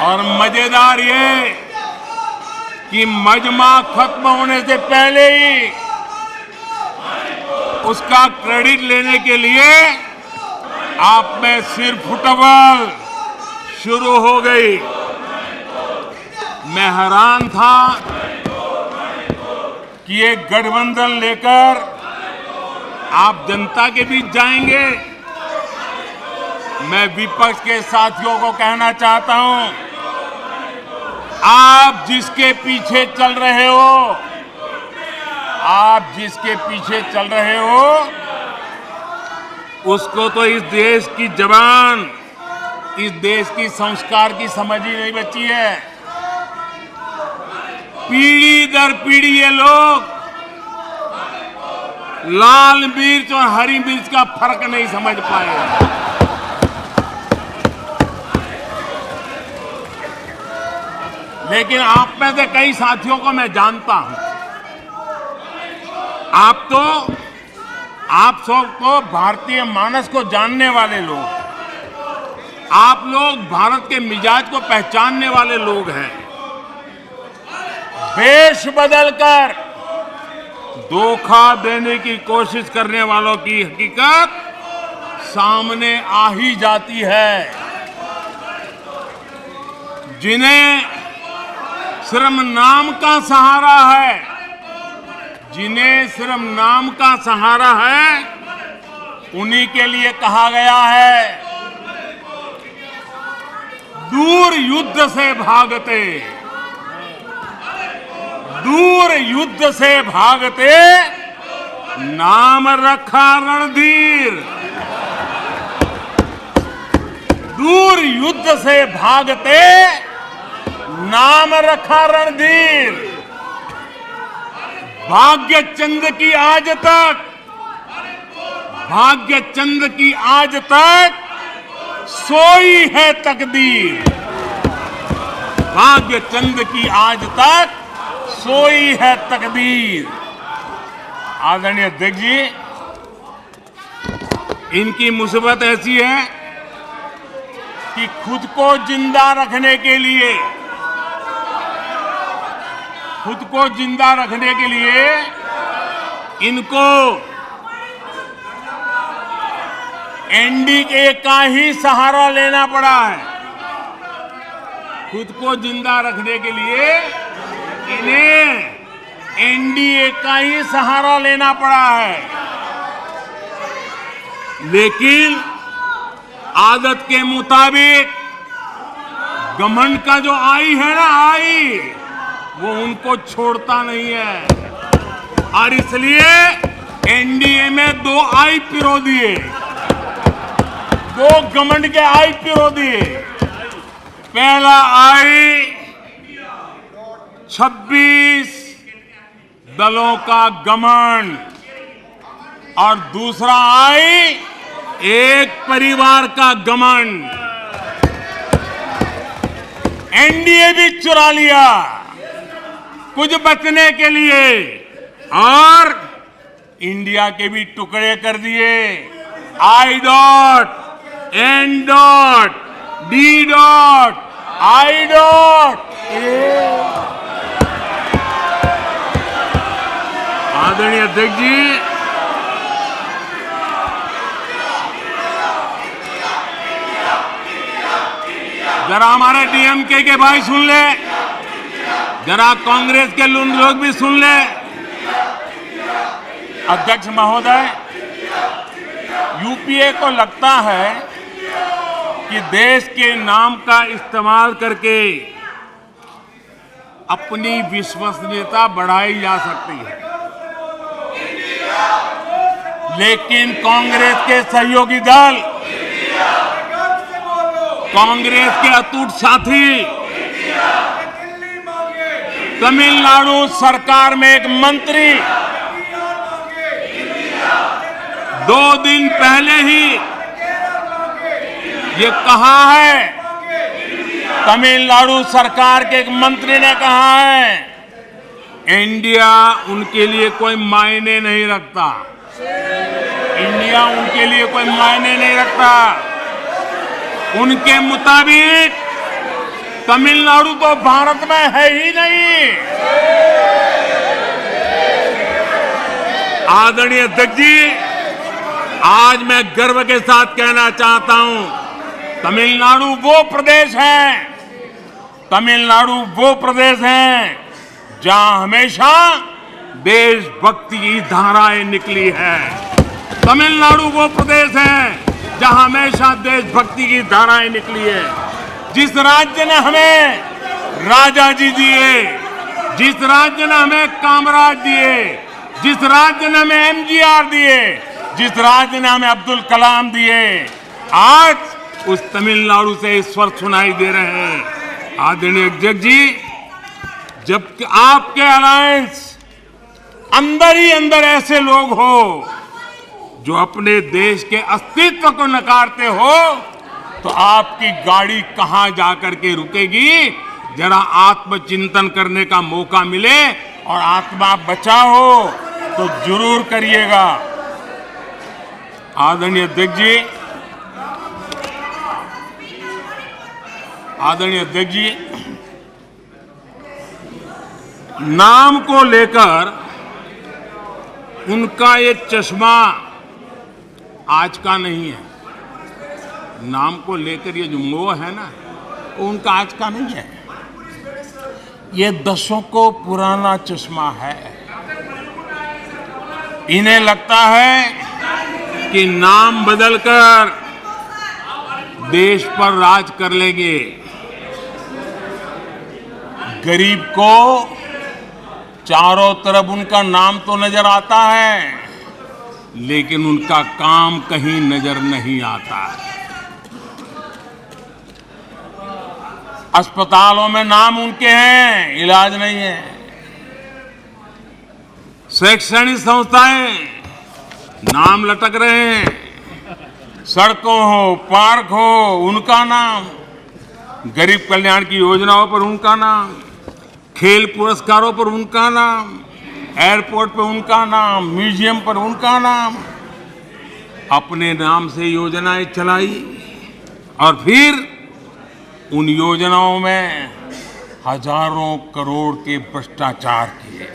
Speaker 1: और मजेदार ये कि मजमा खत्म होने से पहले ही उसका क्रेडिट लेने के लिए आप में सिर फुटबॉल शुरू हो गई। मैं हैरान था कि ये गठबंधन लेकर आप जनता के बीच जाएंगे। मैं विपक्ष के साथियों को कहना चाहता हूं, आप जिसके पीछे चल रहे हो, आप जिसके पीछे चल रहे हो, उसको तो इस देश की जबान, इस देश की संस्कार की समझ ही नहीं बची है। पीढ़ी दर पीढ़ी ये लोग लाल मिर्च और हरी मिर्च का फर्क नहीं समझ पाए। लेकिन आप में से कई साथियों को मैं जानता हूं। आप सब तो भारतीय मानस को जानने वाले लोग, आप लोग भारत के मिजाज को पहचानने वाले लोग हैं। वेश बदलकर धोखा देने की कोशिश करने वालों की हकीकत सामने आ ही जाती है। जिन्हें सिर्फ नाम का सहारा है, जिन्हें सिर्फ नाम का सहारा है, उन्हीं के लिए कहा गया है, दूर युद्ध से भागते, दूर युद्ध से भागते, नाम रखा रणधीर। दूर युद्ध से भागते, नाम रखा रणधीर। भाग्य चंद की आज तक, भाग्य चंद की आज तक सोई है तकदीर। भाग्य चंद की आज तक सोई है तकदीर। आदरणीय अध्यक्ष जी, इनकी मुसीबत ऐसी है कि खुद को जिंदा रखने के लिए, खुद को जिंदा रखने के लिए इनको एनडीए का ही सहारा लेना पड़ा है। खुद को जिंदा रखने के लिए इन्हें एनडीए का ही सहारा लेना पड़ा है। लेकिन आदत के मुताबिक घमंड का जो आई है ना, आई वो उनको छोड़ता नहीं है। और इसलिए एनडीए में 2 आई पिरो दिए, 2 घमंड के आई पिरो दिए। पहला आई 26 दलों का घमंड और दूसरा आई एक परिवार का घमंड। एनडीए भी चुरा लिया कुछ बचने के लिए और इंडिया के भी टुकड़े कर दिए। I dot, N dot, D dot, I dot. आदरणीय अध्यक्ष जी, जरा हमारे डीएमके के भाई सुन ले, जरा कांग्रेस के लोग भी सुन ले। अध्यक्ष महोदय, यूपीए को लगता है कि देश के नाम का इस्तेमाल करके अपनी विश्वसनीयता बढ़ाई जा सकती है, लेकिन कांग्रेस के सहयोगी दल, कांग्रेस के अटूट साथी तमिलनाडु सरकार में एक मंत्री 2 दिन पहले ही ये कहा है, तमिलनाडु सरकार के एक मंत्री ने कहा है इंडिया उनके लिए कोई मायने नहीं रखता, इंडिया उनके लिए कोई मायने नहीं रखता। उनके मुताबिक तमिलनाडु तो भारत में है ही नहीं। आदरणीय अध्यक्ष जी, आज मैं गर्व के साथ कहना चाहता हूं, तमिलनाडु वो प्रदेश है, तमिलनाडु वो प्रदेश है जहां हमेशा देशभक्ति की धाराएं निकली है। तमिलनाडु वो प्रदेश है जहां हमेशा देशभक्ति की धाराएं निकली है। जिस राज्य ने हमें राजा जी दिए, जिस राज्य ने हमें कामराज दिए, जिस राज्य ने हमें एमजीआर दिए, जिस राज्य ने हमें अब्दुल कलाम दिए, आज उस तमिलनाडु से स्वर सुनाई दे रहे हैं। आदरणीय अध्यक्ष जी, जब आपके अलायंस अंदर ही अंदर ऐसे लोग हो जो अपने देश के अस्तित्व को नकारते हो, तो आपकी गाड़ी कहां जाकर के रुकेगी? जरा आत्मचिंतन करने का मौका मिले और आत्मा बचाओ तो जरूर करिएगा। आदरणीय अध्यक्ष जी, आदरणीय अध्यक्ष जी, नाम को लेकर उनका ये चश्मा आज का नहीं है। नाम को लेकर ये जो मोह है ना, वो उनका आज का नहीं है, ये दशकों पुराना चश्मा है। इन्हें लगता है कि नाम बदलकर देश पर राज कर लेंगे। गरीब को चारों तरफ उनका नाम तो नजर आता है, लेकिन उनका काम कहीं नजर नहीं आता। अस्पतालों में नाम उनके हैं, इलाज नहीं है। शैक्षणिक संस्थाएं नाम लटक रहे हैं, सड़कों हो, पार्क हो, उनका नाम, गरीब कल्याण की योजनाओं पर उनका नाम, खेल पुरस्कारों पर उनका नाम, एयरपोर्ट पर उनका नाम, म्यूजियम पर उनका नाम। अपने नाम से योजनाएं चलाई और फिर उन योजनाओं में हजारों करोड़ के भ्रष्टाचार किए।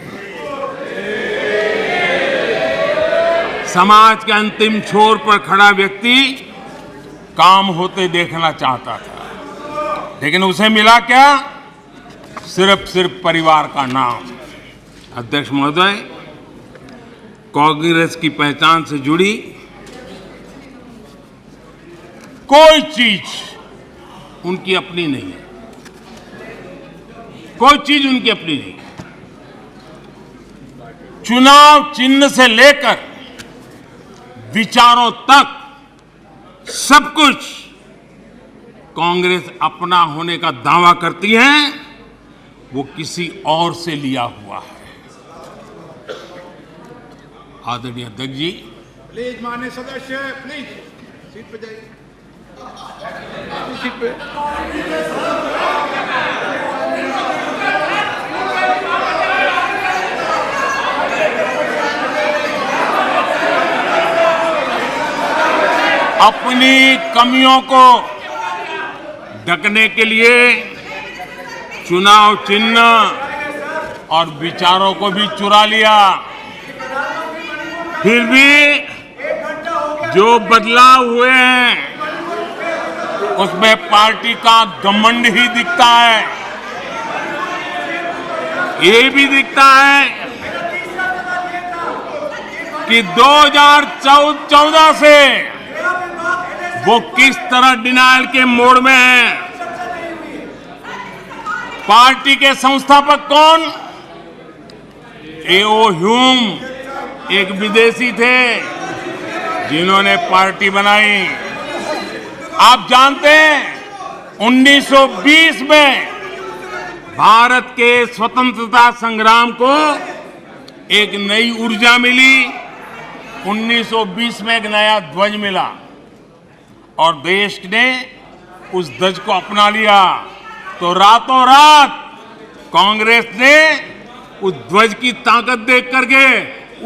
Speaker 1: समाज के अंतिम छोर पर खड़ा व्यक्ति काम होते देखना चाहता था, लेकिन उसे मिला क्या? सिर्फ परिवार का नाम। अध्यक्ष महोदय, कांग्रेस की पहचान से जुड़ी कोई चीज उनकी अपनी नहीं है। कोई चीज उनकी अपनी नहीं। चुनाव चिन्ह से लेकर विचारों तक सब कुछ कांग्रेस अपना होने का दावा करती है, वो किसी और से लिया हुआ है। आदरणीय अध्यक्ष जी,
Speaker 2: प्लीज माननीय सदस्य, प्लीज सीट पे जाइए, सीट पे।
Speaker 1: अपनी कमियों को ढकने के लिए चुनाव चिन्ह और विचारों को भी चुरा लिया। फिर भी जो बदलाव हुए हैं उसमें पार्टी का घमंड ही दिखता है। ये भी दिखता है कि 2014 से वो किस तरह डिनायल के मोड में है। पार्टी के संस्थापक कौन? एओ ह्यूम एक विदेशी थे जिन्होंने पार्टी बनाई। आप जानते हैं 1920 में भारत के स्वतंत्रता संग्राम को एक नई ऊर्जा मिली। 1920 में एक नया ध्वज मिला और देश ने उस ध्वज को अपना लिया। तो रातों रात कांग्रेस ने उस ध्वज की ताकत देख करके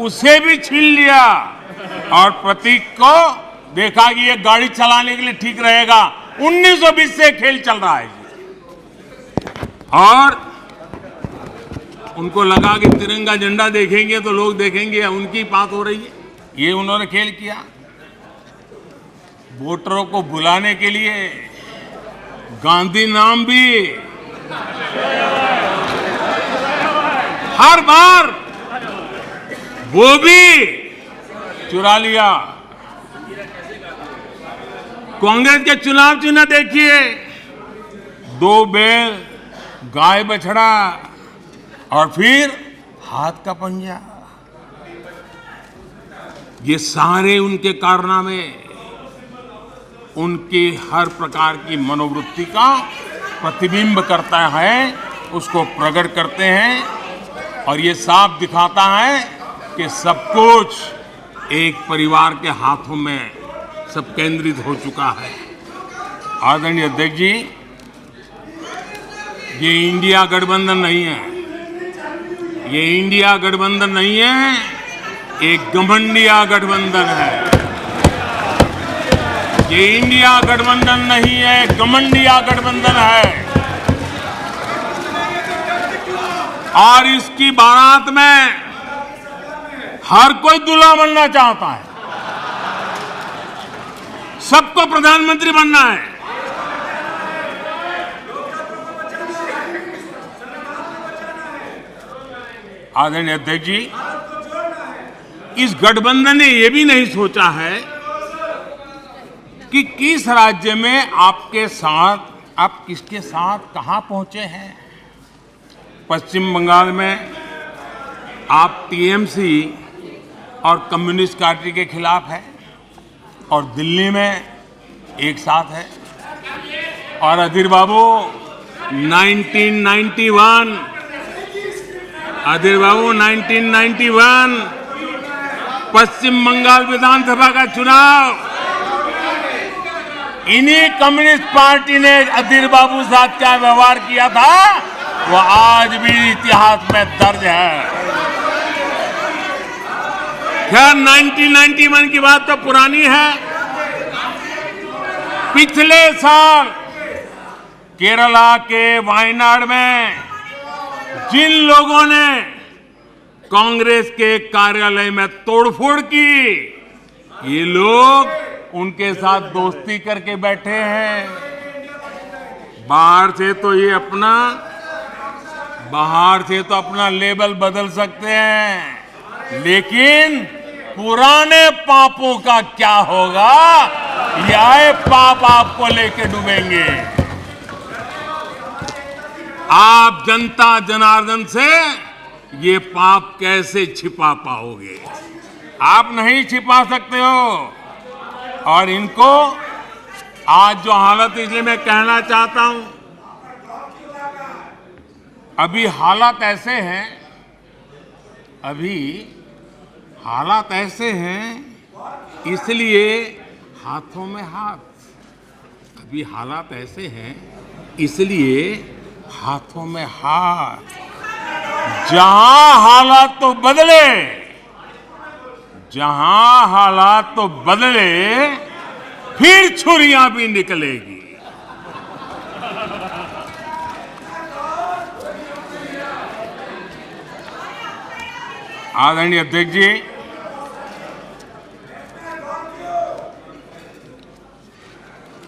Speaker 1: उसे भी छीन लिया और प्रतीक को देखा कि ये गाड़ी चलाने के लिए ठीक रहेगा। 1920 से खेल चल रहा है और उनको लगा कि तिरंगा झंडा देखेंगे तो लोग देखेंगे उनकी बात हो रही है। ये उन्होंने खेल किया। वोटरों को बुलाने के लिए गांधी नाम भी हर बार वो भी चुरा लिया। कांग्रेस के चुनाव चिन्ह देखिए, 2 बैल, गाय बछड़ा और फिर हाथ का पंजा। ये सारे उनके कारनामे उनकी हर प्रकार की मनोवृत्ति का प्रतिबिंब करता है, उसको प्रकट करते हैं और ये साफ दिखाता है कि सब कुछ एक परिवार के हाथों में सब केंद्रित हो चुका है। आदरणीय अध्यक्ष जी, ये इंडिया गठबंधन नहीं है, ये इंडिया गठबंधन नहीं है, एक घमंडिया गठबंधन है। ये इंडिया गठबंधन नहीं है, घमंडिया गठबंधन है। और इसकी बारात में हर कोई दूल्हा बनना चाहता है, सबको प्रधानमंत्री बनना है। आदरणीय अध्यक्ष जी, इस गठबंधन ने यह भी नहीं सोचा है कि किस राज्य में आपके साथ, आप किसके साथ कहां पहुंचे हैं। पश्चिम बंगाल में आप टीएमसी और कम्युनिस्ट पार्टी के खिलाफ है और दिल्ली में एक साथ है। और अधीर बाबू 1991 पश्चिम बंगाल विधानसभा का चुनाव इन्हीं कम्युनिस्ट पार्टी ने अधीर बाबू साथ क्या व्यवहार किया था वो आज भी इतिहास में दर्ज है। खैर 1991 की बात तो पुरानी है। पिछले साल केरला के वायनाड में जिन लोगों ने कांग्रेस के कार्यालय में तोड़फोड़ की, ये लोग उनके साथ दोस्ती करके बैठे हैं। बाहर से तो अपना लेबल बदल सकते हैं, लेकिन पुराने पापों का क्या होगा, यह पाप आपको लेके डूबेंगे। आप जनता जनार्दन से ये पाप कैसे छिपा पाओगे? आप नहीं छिपा सकते हो। और इनको आज जो हालत, इसलिए मैं कहना चाहता हूं, अभी हालात ऐसे हैं, अभी हालात ऐसे हैं, इसलिए हाथों में हाथ। अभी हालात ऐसे हैं, इसलिए हाथों में हाथ। जहां हालात तो बदले, जहां हालात तो बदले, फिर छुरियां भी निकलेगी। आदरणीय अध्यक्ष जी,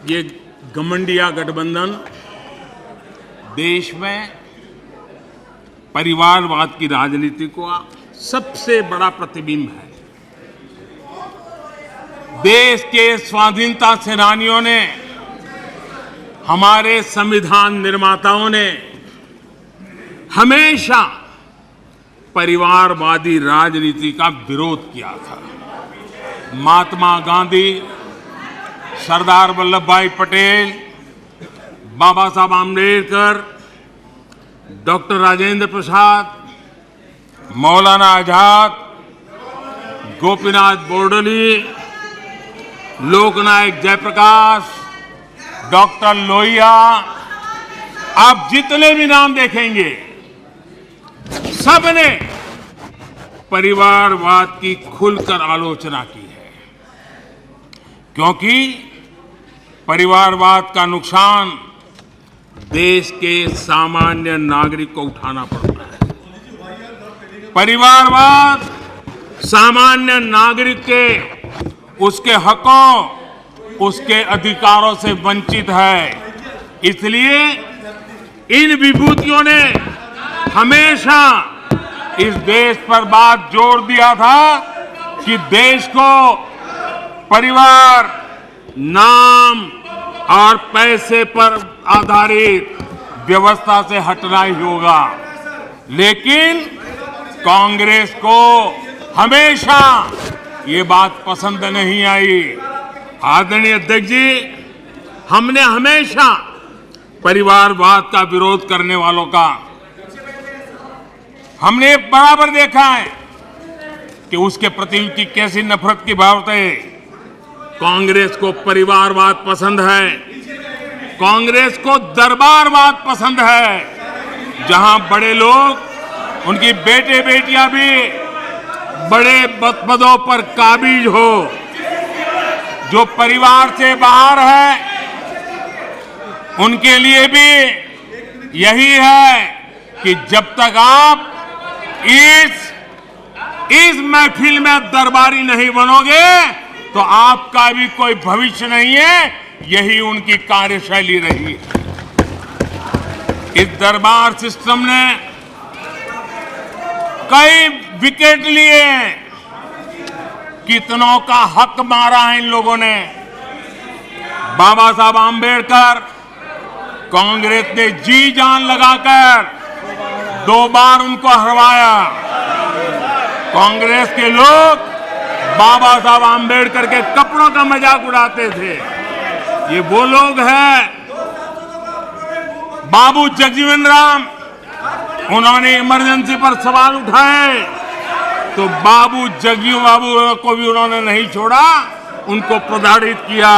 Speaker 1: ये घमंडिया गठबंधन देश में परिवारवाद की राजनीति का सबसे बड़ा प्रतिबिंब है। देश के स्वाधीनता सेनानियों ने, हमारे संविधान निर्माताओं ने हमेशा परिवारवादी राजनीति का विरोध किया था। महात्मा गांधी, सरदार वल्लभ भाई पटेल, बाबा साहब आम्बेडकर, डॉक्टर राजेंद्र प्रसाद, मौलाना आजाद, गोपीनाथ बोरदोली, लोकनायक जयप्रकाश, डॉक्टर लोहिया, आप जितने भी नाम देखेंगे, सबने परिवारवाद की खुलकर आलोचना की है। क्योंकि परिवारवाद का नुकसान देश के सामान्य नागरिक को उठाना पड़ता है। परिवारवाद सामान्य नागरिक के, उसके हकों, उसके अधिकारों से वंचित है। इसलिए इन विभूतियों ने हमेशा इस देश पर बात जोर दिया था कि देश को परिवार, नाम और पैसे पर आधारित व्यवस्था से हटना ही होगा। लेकिन कांग्रेस को हमेशा ये बात पसंद नहीं आई। आदरणीय अध्यक्ष जी, हमने हमेशा परिवारवाद का विरोध करने वालों का, हमने बराबर देखा है कि उसके प्रति उनकी कैसी नफरत की भावना है। कांग्रेस को परिवारवाद पसंद है, कांग्रेस को दरबारवाद पसंद है, जहां बड़े लोग, उनकी बेटे बेटियां भी बड़े पदों पर काबिज हो। जो परिवार से बाहर है, उनके लिए भी यही है कि जब तक आप इस महफिल में दरबारी नहीं बनोगे तो आपका भी कोई भविष्य नहीं है। यही उनकी कार्यशैली रही है। इस दरबार सिस्टम ने कई विकेट लिए, कितनों का हक मारा है इन लोगों ने। बाबा साहब आम्बेडकर, कांग्रेस ने जी जान लगाकर 2 बार उनको हरवाया। कांग्रेस के लोग बाबा साहब आम्बेडकर के कपड़ों का मजाक उड़ाते थे। ये वो लोग हैं। बाबू जगजीवन राम, उन्होंने इमरजेंसी पर सवाल उठाए तो बाबू जगजीवन बाबू को भी उन्होंने नहीं छोड़ा, उनको प्रताड़ित किया।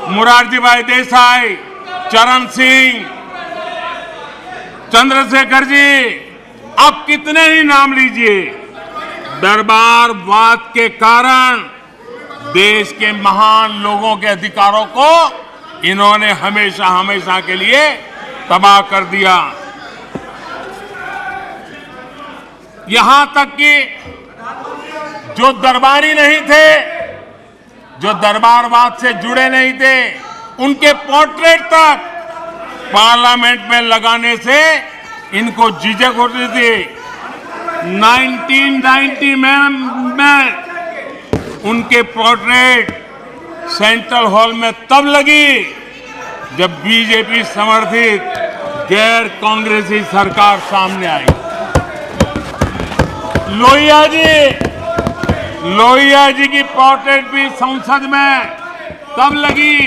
Speaker 1: मोरारजी भाई देसाई, चरण सिंह, चंद्रशेखर जी, आप कितने ही नाम लीजिए, दरबारवाद के कारण देश के महान लोगों के अधिकारों को इन्होंने हमेशा हमेशा के लिए तबाह कर दिया। यहां तक कि जो दरबारी नहीं थे, जो दरबारवाद से जुड़े नहीं थे, उनके पोर्ट्रेट तक पार्लियामेंट में लगाने से इनको झिझक होती थी। 1990 में उनके पोर्ट्रेट सेंट्रल हॉल में तब लगी जब बीजेपी समर्थित गैर कांग्रेसी सरकार सामने आई। लोहिया जी की पोर्ट्रेट भी संसद में तब लगी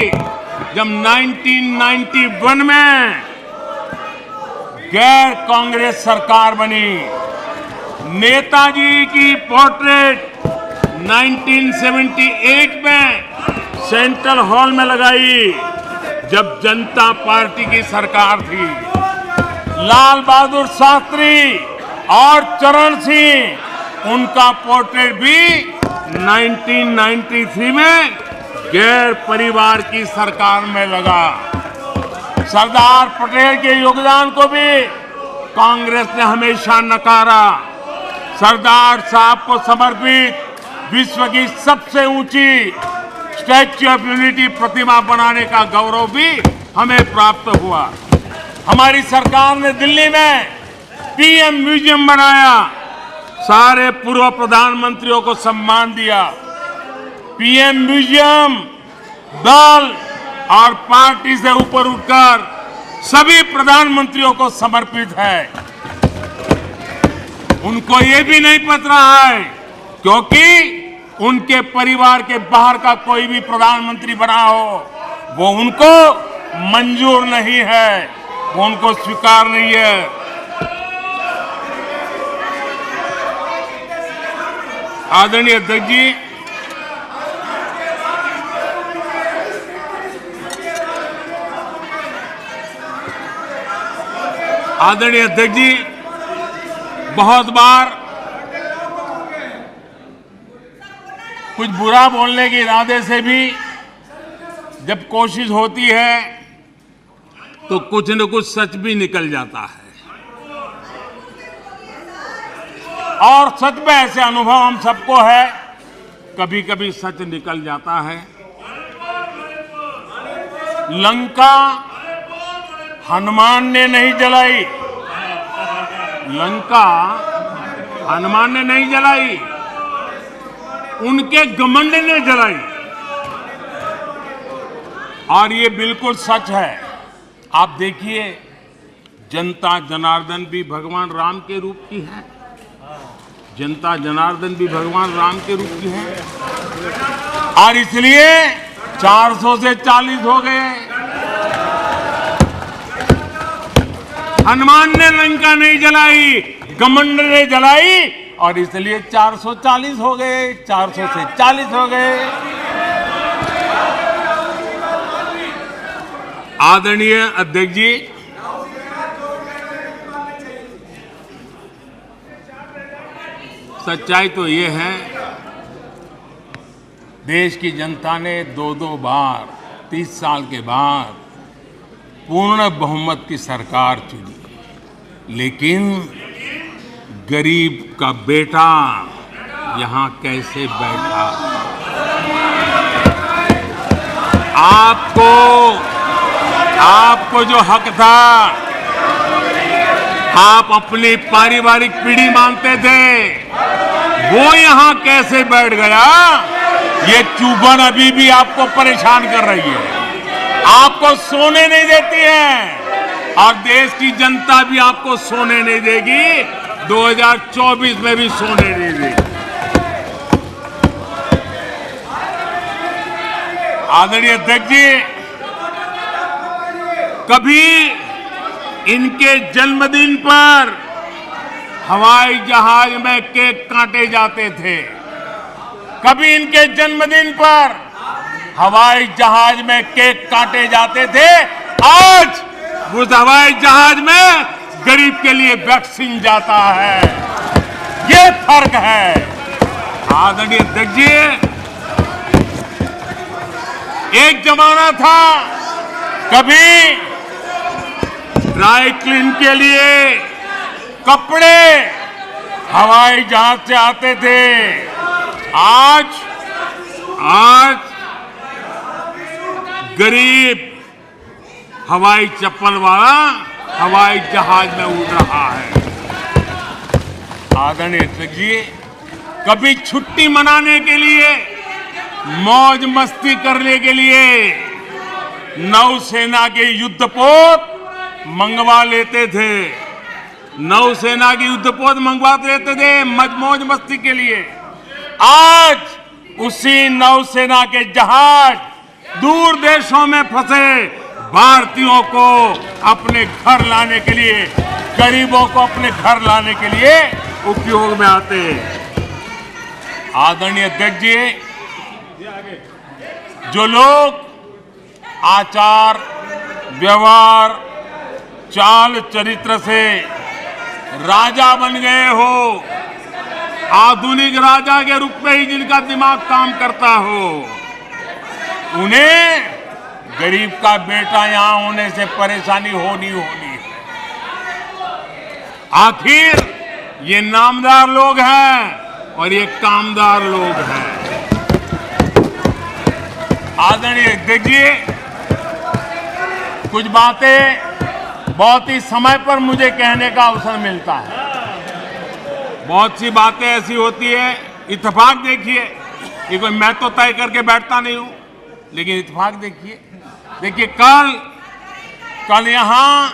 Speaker 1: जब 1991 में गैर कांग्रेस सरकार बनी। नेताजी की पोर्ट्रेट 1978 में सेंट्रल हॉल में लगाई जब जनता पार्टी की सरकार थी। लाल बहादुर शास्त्री और चरण सिंह, उनका पोर्ट्रेट भी 1993 में गैर परिवार की सरकार में लगा। सरदार पटेल के योगदान को भी कांग्रेस ने हमेशा नकारा। सरदार साहब को समर्पित विश्व की सबसे ऊंची स्टैच्यू ऑफ यूनिटी प्रतिमा बनाने का गौरव भी हमें प्राप्त हुआ। हमारी सरकार ने दिल्ली में पीएम म्यूजियम बनाया, सारे पूर्व प्रधानमंत्रियों को सम्मान दिया। पीएम म्यूजियम दल और पार्टी से ऊपर उठकर सभी प्रधानमंत्रियों को समर्पित है। उनको ये भी नहीं पता रहा है, क्योंकि उनके परिवार के बाहर का कोई भी प्रधानमंत्री बना हो, वो उनको मंजूर नहीं है, वो उनको स्वीकार नहीं है। आदरणीय अध्यक्ष जी, बहुत बार कुछ बुरा बोलने के इरादे से भी जब कोशिश होती है तो कुछ न कुछ सच भी निकल जाता है, और सच में ऐसे अनुभव हम सबको है, कभी कभी सच निकल जाता है। लंका हनुमान ने नहीं जलाई, लंका हनुमान ने नहीं जलाई, उनके घमंड ने जलाई। और ये बिल्कुल सच है। आप देखिए, जनता जनार्दन भी भगवान राम के रूप की है, जनता जनार्दन भी भगवान राम के रूप की है, और इसलिए 400 से 40 हो गए। हनुमान ने लंका नहीं जलाई, घमंड ने जलाई, और इसलिए 440 हो गए, 400 से 40 हो गए। आदरणीय अध्यक्ष जी, सच्चाई तो ये है, देश की जनता ने 2-2 बार 30 साल के बाद पूर्ण बहुमत की सरकार चुनी, लेकिन गरीब का बेटा यहां कैसे बैठा? आपको जो हक था, आप अपनी पारिवारिक पीढ़ी मानते थे, वो यहां कैसे बैठ गया? ये चुभन अभी भी आपको परेशान कर रही है, आपको सोने नहीं देती है, और देश की जनता भी आपको सोने नहीं देगी, 2024 में भी सोने नहीं देगी। आदरणीय अध्यक्ष जी, कभी इनके जन्मदिन पर हवाई जहाज में केक काटे जाते थे, कभी इनके जन्मदिन पर हवाई जहाज में केक काटे जाते थे। आज उस हवाई जहाज में गरीब के लिए वैक्सीन जाता है, ये फर्क है। आदरणीय अध्यक्ष जी, एक जमाना था, कभी ड्राई क्लीन के लिए कपड़े हवाई जहाज से आते थे, आज गरीब हवाई चप्पल वाला हवाई जहाज में उड़ रहा है। आदरणीय अध्यक्ष जी, कभी छुट्टी मनाने के लिए, मौज मस्ती करने के लिए नौसेना के युद्धपोत मंगवा लेते थे, नौसेना की युद्धपोत मंगवा लेते थे मौज मस्ती के लिए। आज उसी नौसेना के जहाज दूर देशों में फंसे भारतीयों को अपने घर लाने के लिए, गरीबों को अपने घर लाने के लिए उपयोग में आते हैं। आदरणीय अध्यक्ष जी, जो लोग आचार व्यवहार चाल चरित्र से राजा बन गए हो, आधुनिक राजा के रूप में ही जिनका दिमाग काम करता हो, उन्हें गरीब का बेटा यहां होने से परेशानी होनी है। आखिर ये नामदार लोग हैं और ये कामदार लोग हैं। आदरणीय अध्यक्ष जी, कुछ बातें बहुत ही समय पर मुझे कहने का अवसर मिलता है। बहुत सी बातें ऐसी होती है, इत्तेफाक देखिए, ये कोई मैं तो तय करके बैठता नहीं हूं, लेकिन इत्तेफाक देखिए कल यहां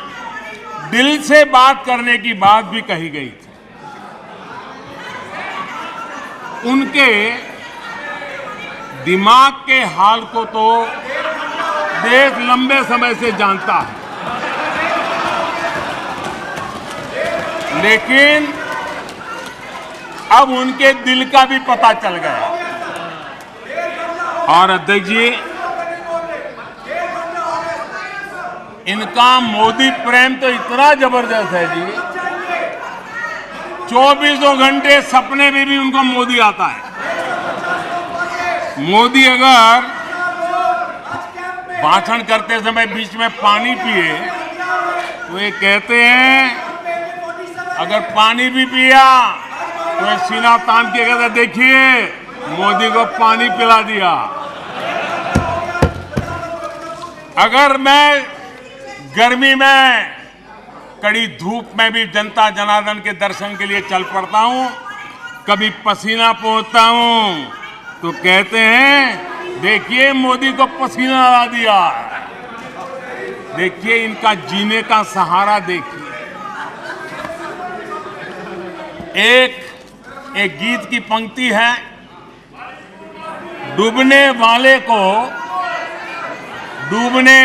Speaker 1: दिल से बात करने की बात भी कही गई थी। उनके दिमाग के हाल को तो देश लंबे समय से जानता है, लेकिन अब उनके दिल का भी पता चल गया। और अध्यक्ष जी, इनका मोदी प्रेम तो इतना जबरदस्त है जी, 24 घंटे सपने में भी उनको मोदी आता है। मोदी अगर भाषण करते समय बीच में पानी पिए तो ये कहते हैं, अगर पानी भी पिया तो ये सीना तान के कहते, देखिए मोदी को पानी पिला दिया। अगर मैं गर्मी में कड़ी धूप में भी जनता जनार्दन के दर्शन के लिए चल पड़ता हूं, कभी पसीना पोंछता हूं, तो कहते हैं देखिए मोदी को पसीना ला दिया। देखिए इनका जीने का सहारा देखिए। एक गीत की पंक्ति है, डूबने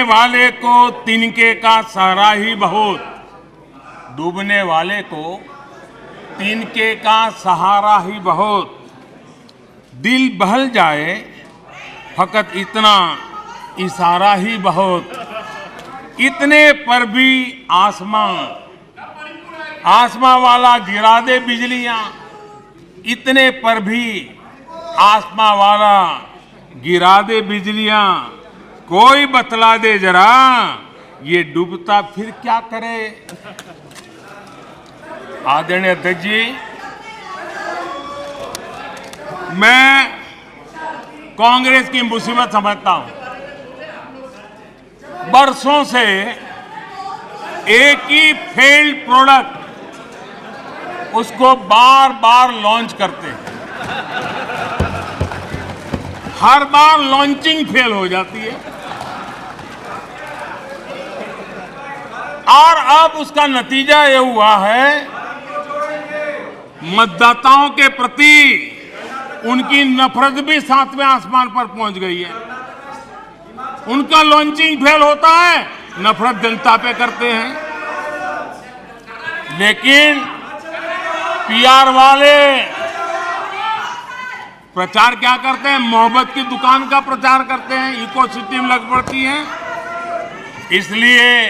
Speaker 1: वाले को तिनके का सहारा ही बहुत, डूबने वाले को तिनके का सहारा ही बहुत, दिल बहल जाए फकत इतना इशारा ही बहुत, इतने पर भी आसमां वाला गिरा दे बिजलियां, इतने पर भी आसमां वाला गिरा दे बिजलियां, कोई बतला दे जरा ये डूबता फिर क्या करे। आदरणीय अध्यक्ष जी, मैं कांग्रेस की मुसीबत समझता हूं। बरसों से एक ही फेल्ड प्रोडक्ट उसको बार बार लॉन्च करते हैं, हर बार लॉन्चिंग फेल हो जाती है और अब उसका नतीजा ये हुआ है, मतदाताओं के प्रति उनकी नफरत भी 7वें आसमान पर पहुंच गई है। उनका लॉन्चिंग फेल होता है, नफरत जनता पे करते हैं। लेकिन पीआर वाले प्रचार क्या करते हैं, मोहब्बत की दुकान का प्रचार करते हैं, इकोसिटी में लग पड़ती है। इसलिए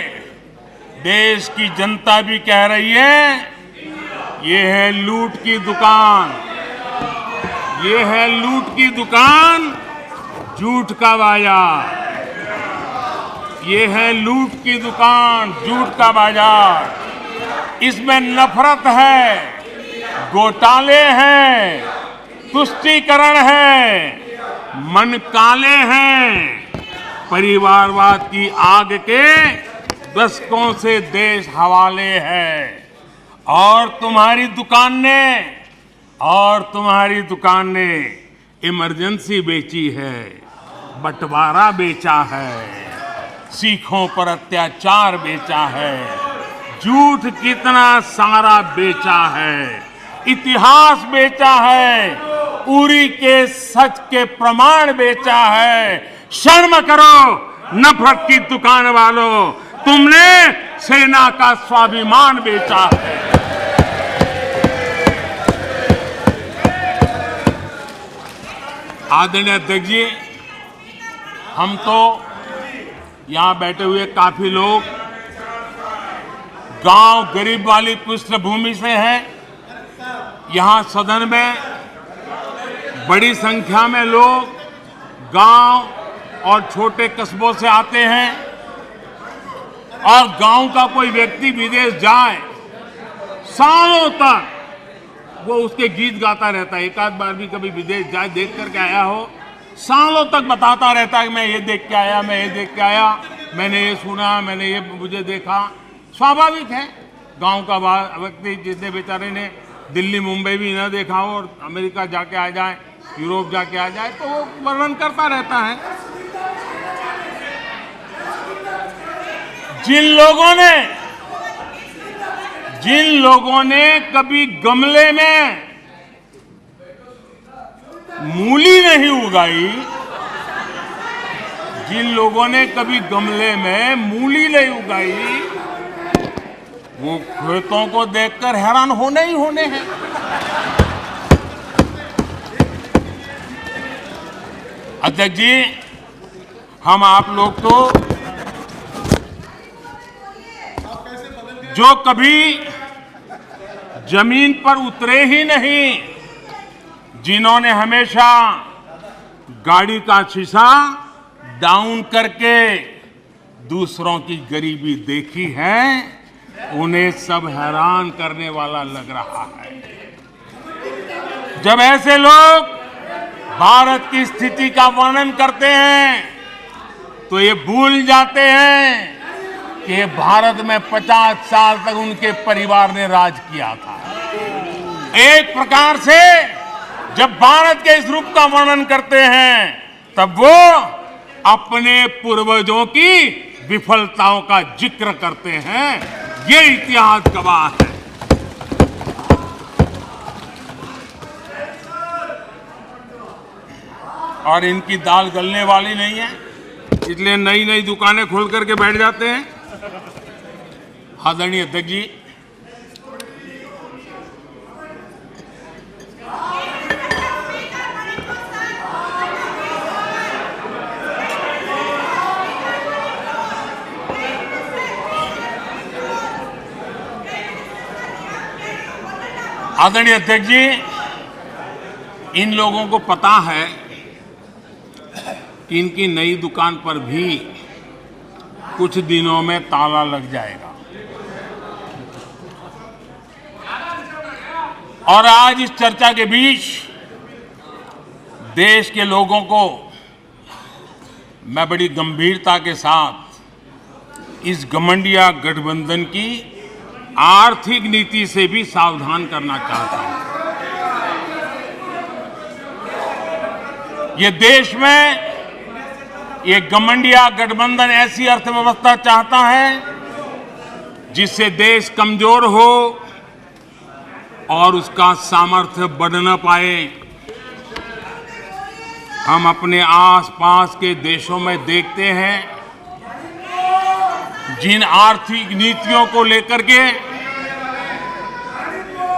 Speaker 1: देश की जनता भी कह रही है, ये है लूट की दुकान, ये है लूट की दुकान, झूठ का बाजार, ये है लूट की दुकान, झूठ का बाजार। इसमें नफरत है, घोटाले हैं, तुष्टीकरण है, मन काले हैं, परिवारवाद की आग के दशकों से देश हवाले है। और तुम्हारी दुकान ने इमरजेंसी बेची है, बंटवारा बेचा है, सिखों पर अत्याचार बेचा है, झूठ कितना सारा बेचा है, इतिहास बेचा है, उरी के सच के प्रमाण बेचा है। शर्म करो नफरत की दुकान वालों, तुमने सेना का स्वाभिमान बेचा है। आदरणीय अध्यक्ष जी, हम तो यहां बैठे हुए काफी लोग गांव गरीब वाली पृष्ठभूमि से हैं। यहां सदन में बड़ी संख्या में लोग गांव और छोटे कस्बों से आते हैं और गांव का कोई व्यक्ति विदेश जाए, सालों तक वो उसके गीत गाता रहता है। एक आध बार भी कभी विदेश जाए, देख करके आया हो, सालों तक बताता रहता है कि मैं ये देख के आया, मैं ये देख के आया, मैंने ये सुना, मैंने ये मुझे देखा। स्वाभाविक है, गांव का व्यक्ति जितने बेचारे ने दिल्ली मुंबई भी न देखा हो और अमेरिका जाके आ जाए, यूरोप जाके आ जाए, तो वो वर्णन करता रहता है। जिन लोगों ने कभी गमले में मूली नहीं उगाई, जिन लोगों ने कभी गमले में मूली नहीं उगाई, वो खेतों को देखकर हैरान होने ही होने हैं। अध्यक्ष जी, हम आप लोग तो जो कभी जमीन पर उतरे ही नहीं, जिन्होंने हमेशा गाड़ी का शीशा डाउन करके दूसरों की गरीबी देखी है, उन्हें सब हैरान करने वाला लग रहा है। जब ऐसे लोग भारत की स्थिति का वर्णन करते हैं तो ये भूल जाते हैं कि भारत में 50 साल तक उनके परिवार ने राज किया था। एक प्रकार से जब भारत के इस रूप का वर्णन करते हैं तब वो अपने पूर्वजों की विफलताओं का जिक्र करते हैं। ये इतिहास गवाह है। और इनकी दाल गलने वाली नहीं है, इसलिए नई नई दुकानें खोल करके बैठ जाते हैं। आदरणीय अध्यक्ष जी, आदरणीय अध्यक्ष जी, इन लोगों को पता है कि इनकी नई दुकान पर भी कुछ दिनों में ताला लग जाएगा। और आज इस चर्चा के बीच देश के लोगों को मैं बड़ी गंभीरता के साथ इस घमंडिया गठबंधन की आर्थिक नीति से भी सावधान करना चाहता हूं। ये देश में ये घमंडिया गठबंधन ऐसी अर्थव्यवस्था चाहता है जिससे देश कमजोर हो और उसका सामर्थ्य बढ़ न पाए। हम अपने आसपास के देशों में देखते हैं, जिन आर्थिक नीतियों को लेकर के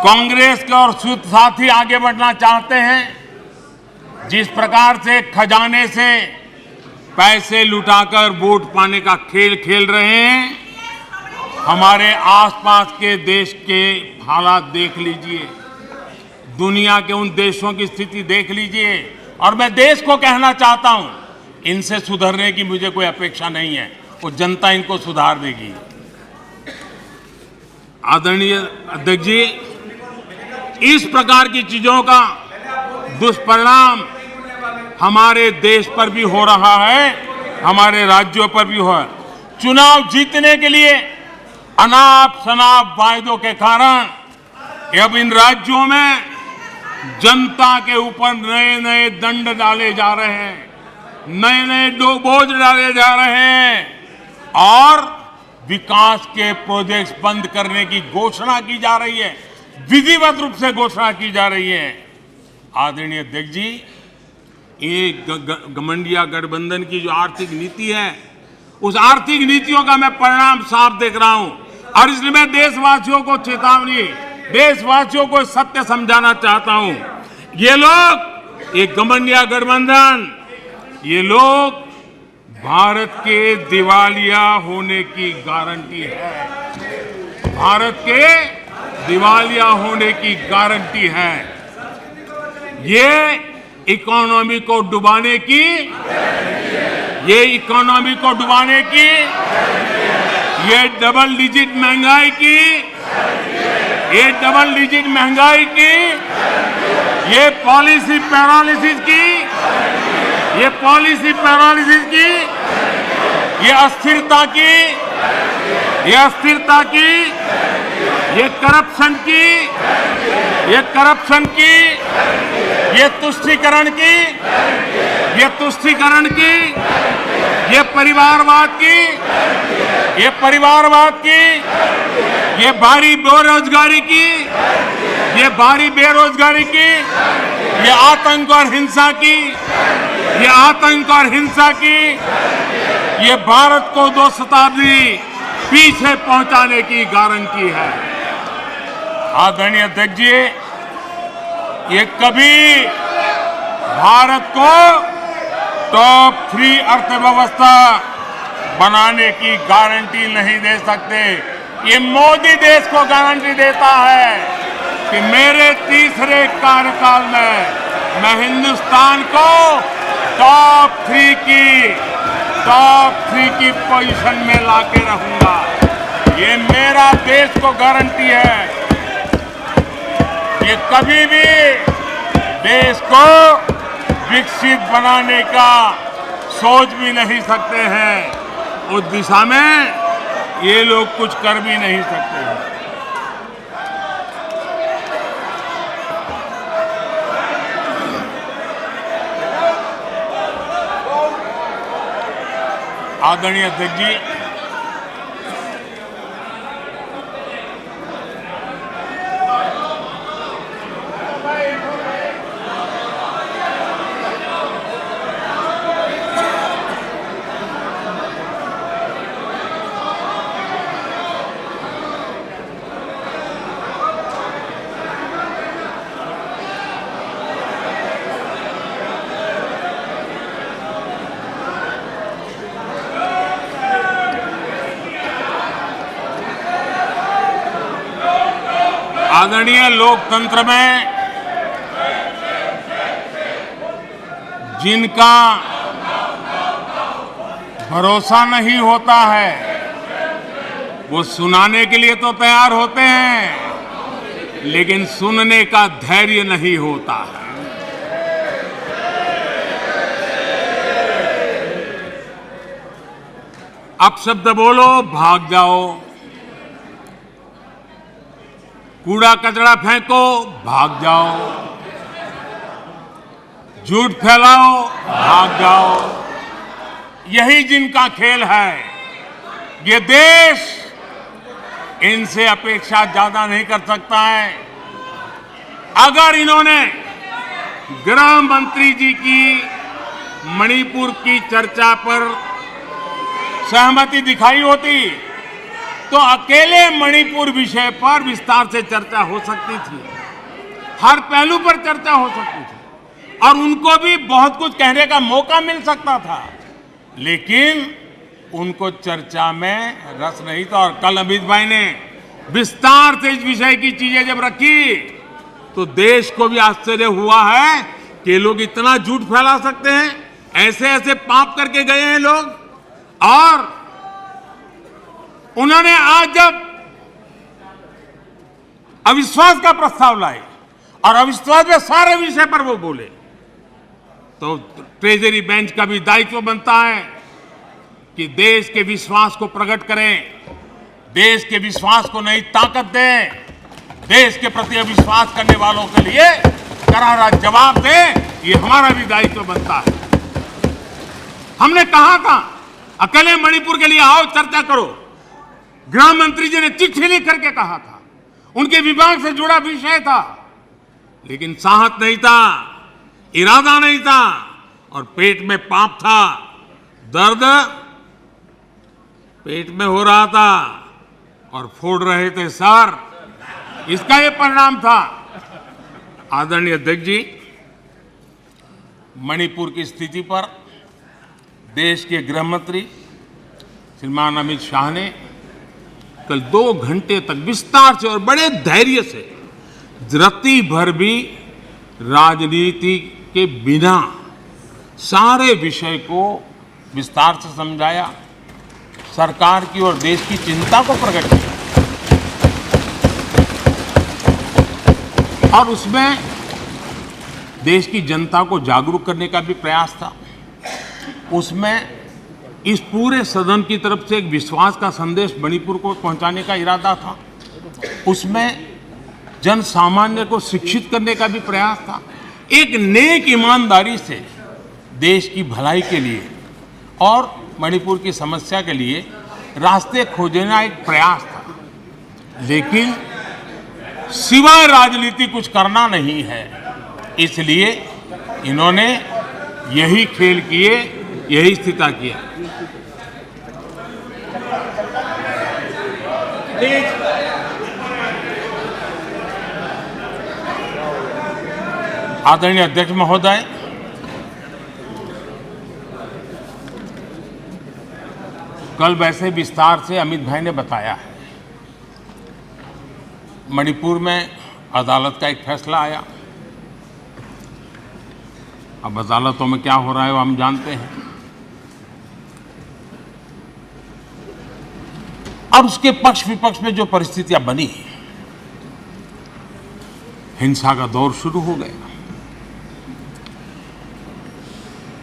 Speaker 1: कांग्रेस के और साथी आगे बढ़ना चाहते हैं, जिस प्रकार से खजाने से पैसे लुटाकर वोट पाने का खेल खेल रहे हैं, हमारे आसपास के देश के हालात देख लीजिए, दुनिया के उन देशों की स्थिति देख लीजिए। और मैं देश को कहना चाहता हूं, इनसे सुधरने की मुझे कोई अपेक्षा नहीं है, वो जनता इनको सुधार देगी। आदरणीय अध्यक्ष जी, इस प्रकार की चीजों का दुष्परिणाम हमारे देश पर भी हो रहा है, हमारे राज्यों पर भी हो रहा है। चुनाव जीतने के लिए अनाप शनाप वायदों के कारण अब इन राज्यों में जनता के ऊपर नए नए दंड डाले जा रहे हैं, नए नए बोझ डाले जा रहे हैं। और विकास के प्रोजेक्ट्स बंद करने की घोषणा की जा रही है, विधिवत रूप से घोषणा की जा रही है। आदरणीय अध्यक्ष जी, ये गठबंधन गठबंधन की जो आर्थिक नीति है, उस आर्थिक नीतियों का मैं परिणाम साफ देख रहा हूं और इसलिए मैं देशवासियों को चेतावनी, देशवासियों को सत्य समझाना चाहता हूं। ये लोग, ये गठबंधन, ये लोग भारत के दिवालिया होने की गारंटी है, भारत के दिवालिया होने की गारंटी है। ये इकोनॉमी को डुबाने की, ये इकोनॉमी को डुबाने की, ये डबल डिजिट महंगाई की, ये डबल डिजिट महंगाई की, ये पॉलिसी पैरालिसिस की, ये पॉलिसी पैरालिसिस की, ये अस्थिरता की, ये अस्थिरता की, ये करप्शन की, ये करप्शन की, ये तुष्टीकरण की, ये तुष्टीकरण की, ये परिवारवाद की, ये परिवारवाद की, ये भारी बेरोजगारी की, ये भारी बेरोजगारी की, ये आतंक और हिंसा की, ये आतंक और हिंसा की, ये भारत को 2 शताब्दी पीछे पहुंचाने की गारंटी है। आदरणीय अध्यक्ष जी, ये कभी भारत को टॉप 3 अर्थव्यवस्था बनाने की गारंटी नहीं दे सकते। ये मोदी देश को गारंटी देता है कि मेरे तीसरे कार्यकाल में मैं हिंदुस्तान को टॉप 3 की पोजीशन में लाके रहूंगा। ये मेरा देश को गारंटी है। ये कभी भी देश को विकसित बनाने का सोच भी नहीं सकते हैं। उस दिशा में ये लोग कुछ कर भी नहीं सकते हैं। आदरणीय अध्यक्ष जी, आदरणीय लोकतंत्र में जिनका भरोसा नहीं होता है वो सुनाने के लिए तो तैयार होते हैं, लेकिन सुनने का धैर्य नहीं होता है। अपशब्द बोलो, भाग जाओ, कूड़ा कचरा फेंको, भाग जाओ, झूठ फैलाओ, भाग जाओ। यही जिनका खेल है। ये देश इनसे अपेक्षा ज्यादा नहीं कर सकता है। अगर इन्होंने गृह मंत्री जी की मणिपुर की चर्चा पर सहमति दिखाई होती तो अकेले मणिपुर विषय पर विस्तार से चर्चा हो सकती थी, हर पहलू पर चर्चा हो सकती थी और उनको भी बहुत कुछ कहने का मौका मिल सकता था, लेकिन उनको चर्चा में रस नहीं था। और कल अमित भाई ने विस्तार से इस विषय की चीजें जब रखी तो देश को भी आश्चर्य हुआ है कि लोग इतना झूठ फैला सकते हैं, ऐसे ऐसे पाप करके गए हैं लोग। और उन्होंने आज जब अविश्वास का प्रस्ताव लाए और अविश्वास में सारे विषय पर वो बोले तो ट्रेजरी बेंच का भी दायित्व बनता है कि देश के विश्वास को प्रकट करें, देश के विश्वास को नई ताकत दें, देश के प्रति अविश्वास करने वालों के लिए करारा जवाब दें। ये हमारा भी दायित्व बनता है। हमने कहा था अकेले मणिपुर के लिए आओ, चर्चा करो। गृह मंत्री जी ने चिट्ठी लिख करके कहा था, उनके विभाग से जुड़ा विषय था, लेकिन साहस नहीं था, इरादा नहीं था और पेट में पाप था, दर्द पेट में हो रहा था और फोड़ रहे थे सर। इसका ये परिणाम था। आदरणीय अध्यक्ष जी, मणिपुर की स्थिति पर देश के गृह मंत्री श्रीमान अमित शाह ने कल 2 घंटे तक विस्तार से और बड़े धैर्य से, रत्ती भर भी राजनीति के बिना सारे विषय को विस्तार से समझाया, सरकार की और देश की चिंता को प्रकट किया और उसमें देश की जनता को जागरूक करने का भी प्रयास था। उसमें इस पूरे सदन की तरफ से एक विश्वास का संदेश मणिपुर को पहुंचाने का इरादा था। उसमें जन सामान्य को शिक्षित करने का भी प्रयास था। एक नेक ईमानदारी से देश की भलाई के लिए और मणिपुर की समस्या के लिए रास्ते खोजना एक प्रयास था, लेकिन सिवाय राजनीति कुछ करना नहीं है। इसलिए इन्होंने यही खेल किए, यही स्थिति किया। आदरणीय अध्यक्ष महोदय, कल वैसे विस्तार से अमित भाई ने बताया है। मणिपुर में अदालत का एक फैसला आया। अब अदालतों में क्या हो रहा है वो हम जानते हैं। अब उसके पक्ष विपक्ष में जो परिस्थितियां बनी, हिंसा का दौर शुरू हो गया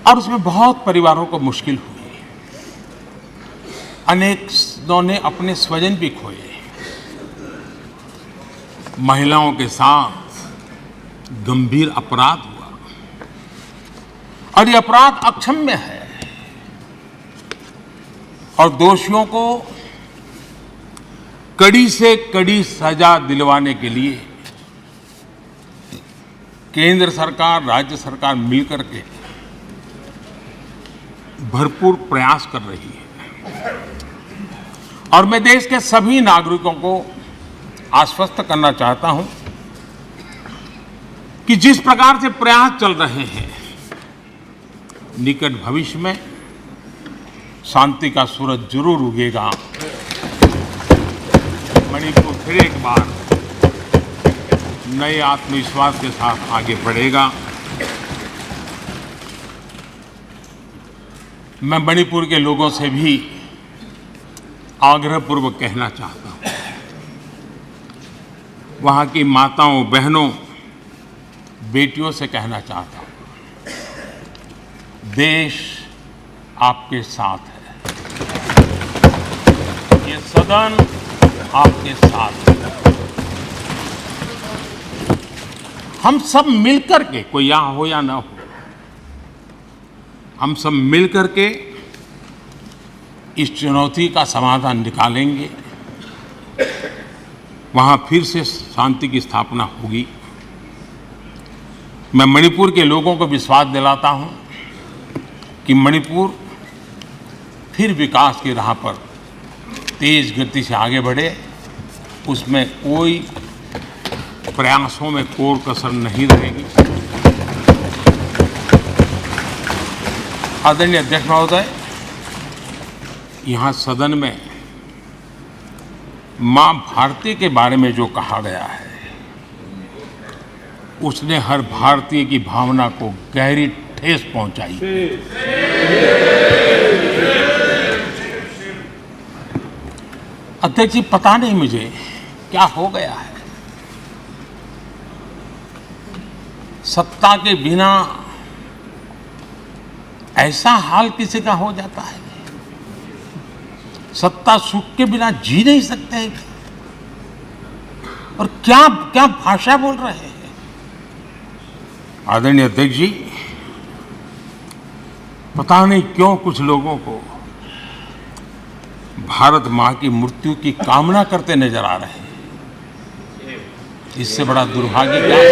Speaker 1: और उसमें बहुत परिवारों को मुश्किल हुई। अनेकों ने अपने स्वजन भी खोए। महिलाओं के साथ गंभीर अपराध हुआ और ये अपराध अक्षम्य है और दोषियों को कड़ी से कड़ी सजा दिलवाने के लिए केंद्र सरकार, राज्य सरकार मिलकर के भरपूर प्रयास कर रही है। और मैं देश के सभी नागरिकों को आश्वस्त करना चाहता हूं कि जिस प्रकार से प्रयास चल रहे हैं, निकट भविष्य में शांति का सूरज जरूर उगेगा। मणिपुर फिर एक बार नए आत्मविश्वास के साथ आगे बढ़ेगा। मैं मणिपुर के लोगों से भी आग्रहपूर्वक कहना चाहता हूं, वहां की माताओं, बहनों, बेटियों से कहना चाहता हूं, देश आपके साथ है, ये सदन आपके साथ है। हम सब मिलकर के, कोई यहां हो या ना हो, हम सब मिलकर के इस चुनौती का समाधान निकालेंगे। वहां फिर से शांति की स्थापना होगी। मैं मणिपुर के लोगों को विश्वास दिलाता हूं कि मणिपुर फिर विकास की राह पर तेज गति से आगे बढ़े। उसमें कोई प्रयासों में कोर कसर नहीं रहेगी। आदरणीय अध्यक्ष महोदय, यहाँ सदन में मां भारती के बारे में जो कहा गया है, उसने हर भारतीय की भावना को गहरी ठेस पहुंचाई। अध्यक्ष जी, पता नहीं मुझे क्या हो गया है, सत्ता के बिना ऐसा हाल किसी का हो जाता है। सत्ता सुख के बिना जी नहीं सकते हैं। और क्या क्या भाषा बोल रहे हैं। आदरणीय अध्यक्ष जी, पता नहीं क्यों कुछ लोगों को भारत मां की मृत्यु की कामना करते नजर आ रहे हैं। इससे बड़ा दुर्भाग्य क्या है?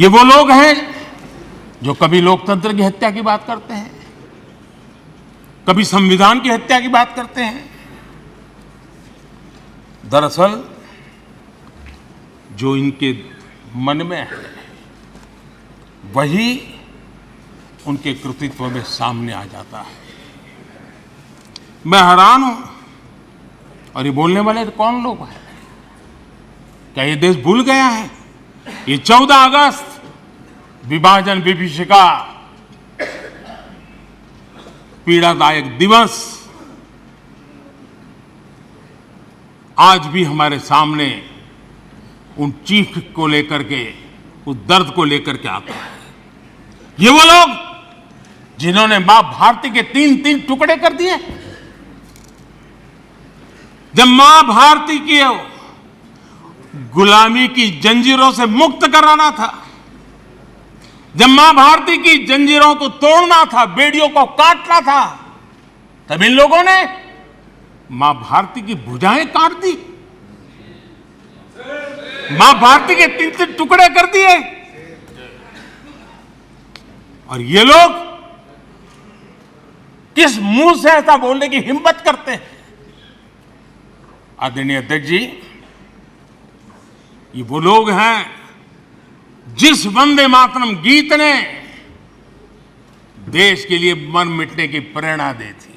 Speaker 1: ये वो लोग हैं जो कभी लोकतंत्र की हत्या की बात करते हैं, कभी संविधान की हत्या की बात करते हैं। दरअसल जो इनके मन में है वही उनके कृतित्व में सामने आ जाता है। मैं हैरान हूं, और ये बोलने वाले कौन लोग हैं? क्या ये देश भूल गया है? ये 14 अगस्त विभाजन विभीषिका पीड़ादायक दिवस आज भी हमारे सामने उन चीख को लेकर के, उस दर्द को लेकर के आता है। ये वो लोग जिन्होंने मां भारती के 3-3 टुकड़े कर दिए। जब मां भारती की गुलामी की जंजीरों से मुक्त कराना था, जब मां भारती की जंजीरों को तोड़ना था, बेड़ियों को काटना था, तब इन लोगों ने मां भारती की भुजाएं काट दी, मां भारती के 3-3 टुकड़े कर दिए। और ये लोग किस मुंह से ऐसा बोलने की हिम्मत करते हैं? आदरणीय अध्यक्ष जी, ये वो लोग हैं जिस वंदे मातरम गीत ने देश के लिए मर मिटने की प्रेरणा दी थी।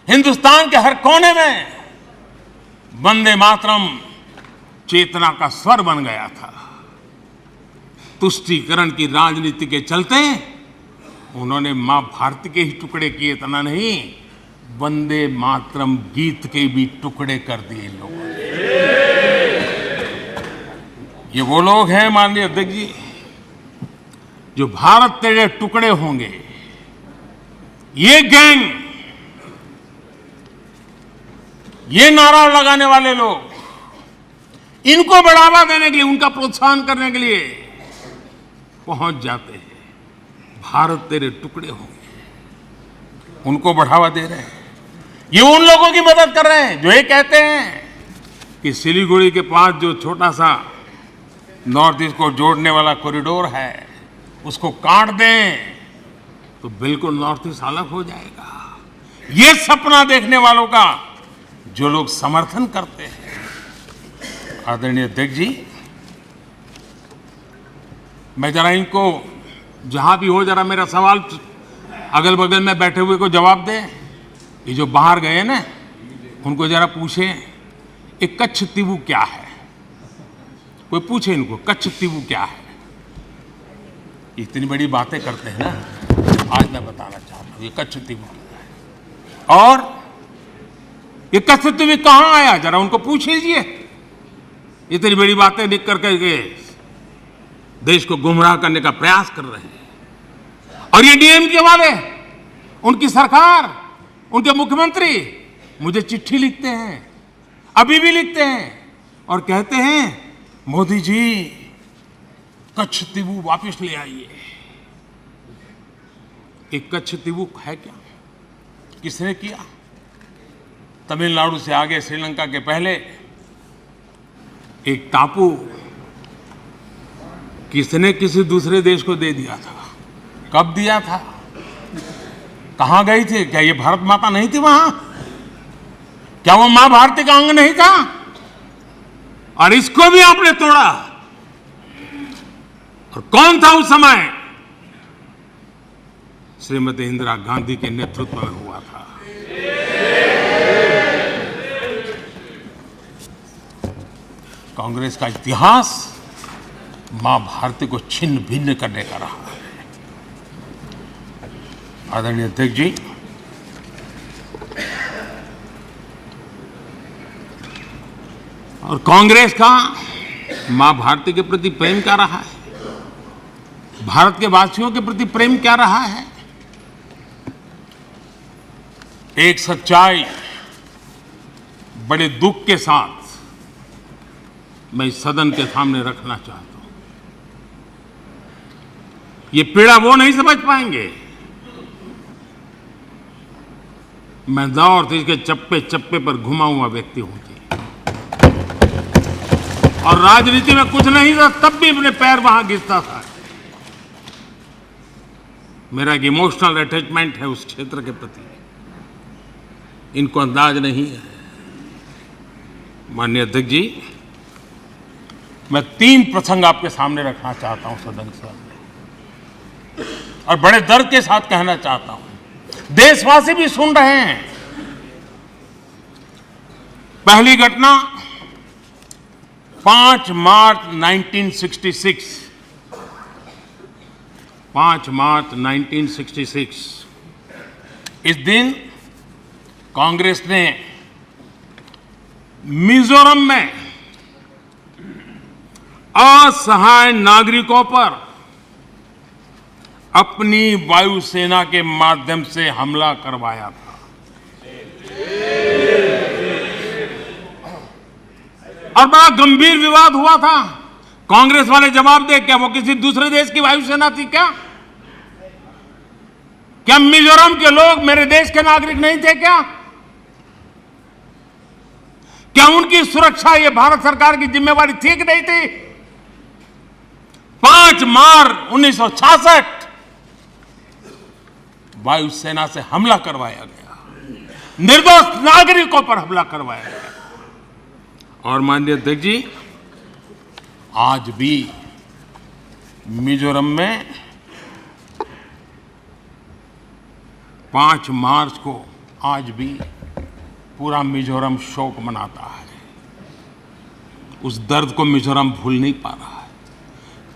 Speaker 1: हिंदुस्तान के हर कोने में वंदे मातरम चेतना का स्वर बन गया था। तुष्टीकरण की राजनीति के चलते उन्होंने मां भारती के ही टुकड़े किए, इतना नहीं, वंदे मातरम गीत के भी टुकड़े कर दिए लोगों ने। ये वो लोग हैं माननीय अध्यक्ष जी, जो भारत तेरे टुकड़े होंगे, ये गैंग, ये नारा लगाने वाले लोग, इनको बढ़ावा देने के लिए, उनका प्रोत्साहन करने के लिए पहुंच जाते हैं। भारत तेरे टुकड़े होंगे, उनको बढ़ावा दे रहे हैं। ये उन लोगों की मदद कर रहे हैं जो ये कहते हैं कि सिलीगुड़ी के पास जो छोटा सा नॉर्थ ईस्ट को जोड़ने वाला कॉरिडोर है, उसको काट दें तो बिल्कुल नॉर्थ ईस्ट अलग हो जाएगा। ये सपना देखने वालों का जो लोग समर्थन करते हैं। आदरणीय अध्यक्ष जी, मैं जरा इनको, जहां भी हो, जरा मेरा सवाल अगल बगल में बैठे हुए को जवाब दें। ये जो बाहर गए ना, उनको जरा पूछें एक कच्छ तिबू क्या है? कोई पूछे इनको कच्छ तिबू क्या है? इतनी बड़ी बातें करते हैं ना, आज मैं बताना चाहता हूं ये कच्छ तिबू क्या है। और ये कच्छ तिबू कहां आया, जरा उनको पूछ लीजिए। इतनी बड़ी बातें लिख करके देश को गुमराह करने का प्रयास कर रहे हैं। और ये डीएमके वाले, उनकी सरकार, उनके मुख्यमंत्री मुझे चिट्ठी लिखते हैं, अभी भी लिखते हैं, और कहते हैं मोदी जी कच्छ तिबू वापस ले आइए। एक कच्छ तिबू है क्या? किसने किया? तमिलनाडु से आगे श्रीलंका के पहले एक टापू किसने किसी दूसरे देश को दे दिया था? कब दिया था? कहां गई थी? क्या ये भारत माता नहीं थी वहां? क्या वो मां भारती का अंग नहीं था? और इसको भी आपने तोड़ा। और कौन था उस समय? श्रीमती इंदिरा गांधी के नेतृत्व में हुआ था। कांग्रेस का इतिहास मां भारती को छिन्न भिन्न करने का रहा है। आदरणीय अध्यक्ष जी, और कांग्रेस का मां भारती के प्रति प्रेम क्या रहा है? भारत के वासियों के प्रति प्रेम क्या रहा है? एक सच्चाई बड़े दुख के साथ मैं इस सदन के सामने रखना चाहता हूं। ये पीड़ा वो नहीं समझ पाएंगे मैं नॉर्थ ईस्ट के चप्पे चप्पे पर घुमा हुआ व्यक्ति हूं जी, और राजनीति में कुछ नहीं था तब भी अपने पैर वहां घिसता था। मेरा एक इमोशनल अटैचमेंट है उस क्षेत्र के प्रति, इनको अंदाज नहीं है। माननीय अध्यक्ष जी, मैं 3 प्रसंग आपके सामने रखना चाहता हूं सदन के सामने, और बड़े दर्द के साथ कहना चाहता हूं, देशवासी भी सुन रहे हैं। पहली घटना 5 मार्च 1966, 5 मार्च 1966। इस दिन कांग्रेस ने मिजोरम में असहाय नागरिकों पर अपनी वायुसेना के माध्यम से हमला करवाया था। और बड़ा गंभीर विवाद हुआ था। कांग्रेस वाले जवाब दे, क्या वो किसी दूसरे देश की वायुसेना थी क्या? क्या मिजोरम के लोग मेरे देश के नागरिक नहीं थे क्या? क्या उनकी सुरक्षा ये भारत सरकार की जिम्मेवारी थी कि नहीं थी? 5 मार्च 1966 वायुसेना से हमला करवाया गया, निर्दोष नागरिकों पर हमला करवाया गया। और माननीय अध्यक्ष जी, आज भी मिजोरम में 5 मार्च को आज भी पूरा मिजोरम शोक मनाता है। उस दर्द को मिजोरम भूल नहीं पा रहा है।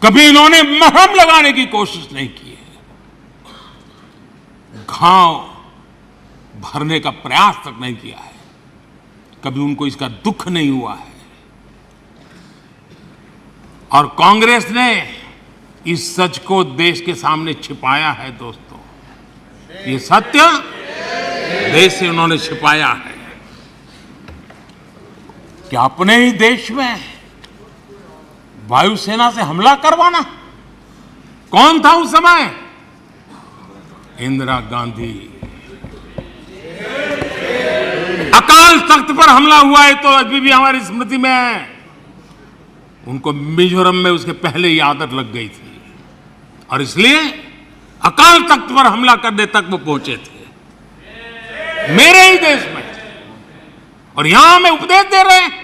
Speaker 1: कभी इन्होंने मरहम लगाने की कोशिश नहीं की है, घाव भरने का प्रयास तक नहीं किया है, कभी उनको इसका दुख नहीं हुआ है। और कांग्रेस ने इस सच को देश के सामने छिपाया है। दोस्तों, ये सत्य देश से उन्होंने छिपाया है कि अपने ही देश में वायुसेना से हमला करवाना। कौन था उस समय? इंदिरा गांधी। अकाल तख्त पर हमला हुआ है तो अभी भी हमारी स्मृति में है। उनको मिजोरम में उसके पहले ही आदत लग गई थी, और इसलिए अकाल तख्त पर हमला करने तक वो पहुंचे थे, मेरे ही देश में। और यहां हमें उपदेश दे रहे हैं।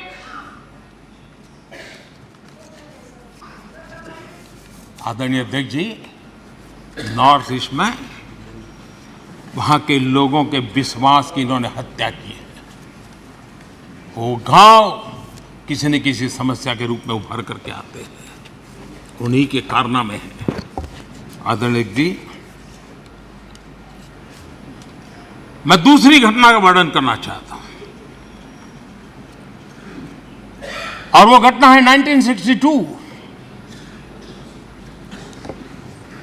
Speaker 1: आदरणीय अध्यक्ष जी, नॉर्थ ईस्ट में वहां के लोगों के विश्वास की इन्होंने हत्या की है। वो घाव किसी न किसी समस्या के रूप में उभर करके आते हैं, उन्हीं के कारनामे हैं। आदरणीय जी, मैं दूसरी घटना का वर्णन करना चाहता हूं, और वो घटना है 1962।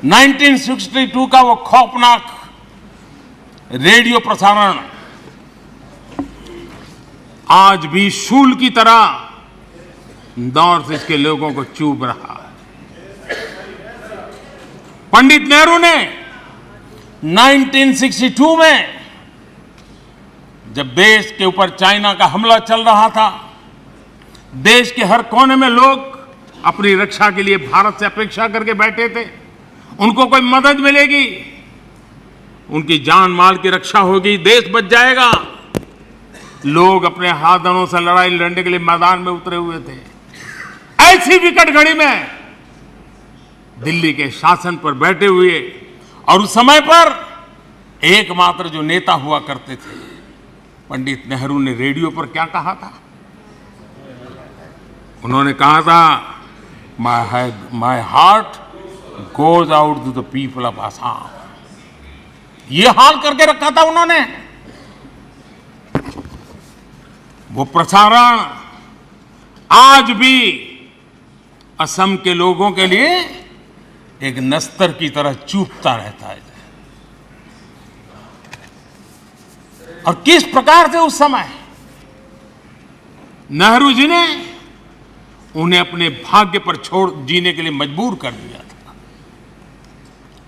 Speaker 1: 1962 का वो खौफनाक रेडियो प्रसारण आज भी शूल की तरह नॉर्थ ईस्ट के लोगों को चुभ रहा है। पंडित नेहरू ने 1962 में, जब देश के ऊपर चाइना का हमला चल रहा था, देश के हर कोने में लोग अपनी रक्षा के लिए भारत से अपेक्षा करके बैठे थे। उनको कोई मदद मिलेगी, उनकी जान माल की रक्षा होगी, देश बच जाएगा। लोग अपने हाथों से लड़ाई लड़ने के लिए मैदान में उतरे हुए थे। ऐसी विकट घड़ी में दिल्ली के शासन पर बैठे हुए, और उस समय पर एकमात्र जो नेता हुआ करते थे, पंडित नेहरू ने रेडियो पर क्या कहा था? उन्होंने कहा था, my heart goes out to the people of Assam. ये हाल करके रखा था उन्होंने। वो प्रसारण आज भी असम के लोगों के लिए एक नस्तर की तरह चूपता रहता है। और किस प्रकार से उस समय नेहरू जी ने उन्हें अपने भाग्य पर छोड़ जीने के लिए मजबूर कर दिया था।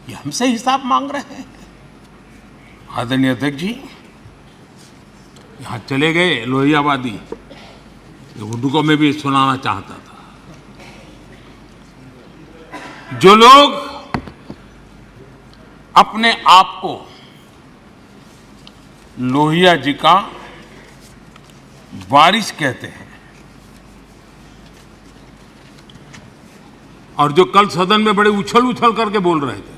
Speaker 1: ये हमसे हिसाब मांग रहे हैं। आदरणीय अध्यक्ष जी, यहाँ चले गए लोहियावादी, उर्दू को मैं भी सुनाना चाहता था। जो लोग अपने आप को लोहिया जी का वारिस कहते हैं और जो कल सदन में बड़े उछल उछल करके बोल रहे थे,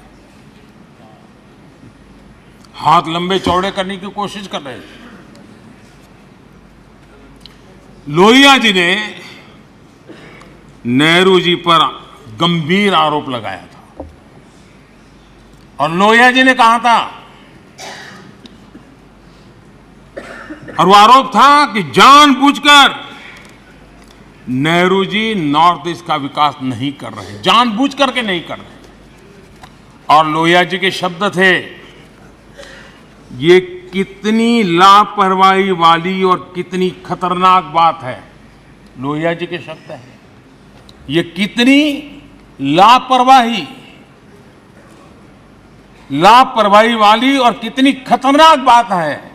Speaker 1: हाथ लंबे चौड़े करने की कोशिश कर रहे थे, लोहिया जी ने नेहरू जी पर गंभीर आरोप लगाया था और लोहिया जी ने कहा था, और वो आरोप था कि जानबूझकर नेहरू जी नॉर्थ ईस्ट का विकास नहीं कर रहे, जानबूझ करके नहीं कर रहे। और लोहिया जी के शब्द थे, ये कितनी लापरवाही वाली और कितनी खतरनाक बात है। लोहिया जी के शब्द हैं, ये कितनी लापरवाही वाली और कितनी खतरनाक बात है।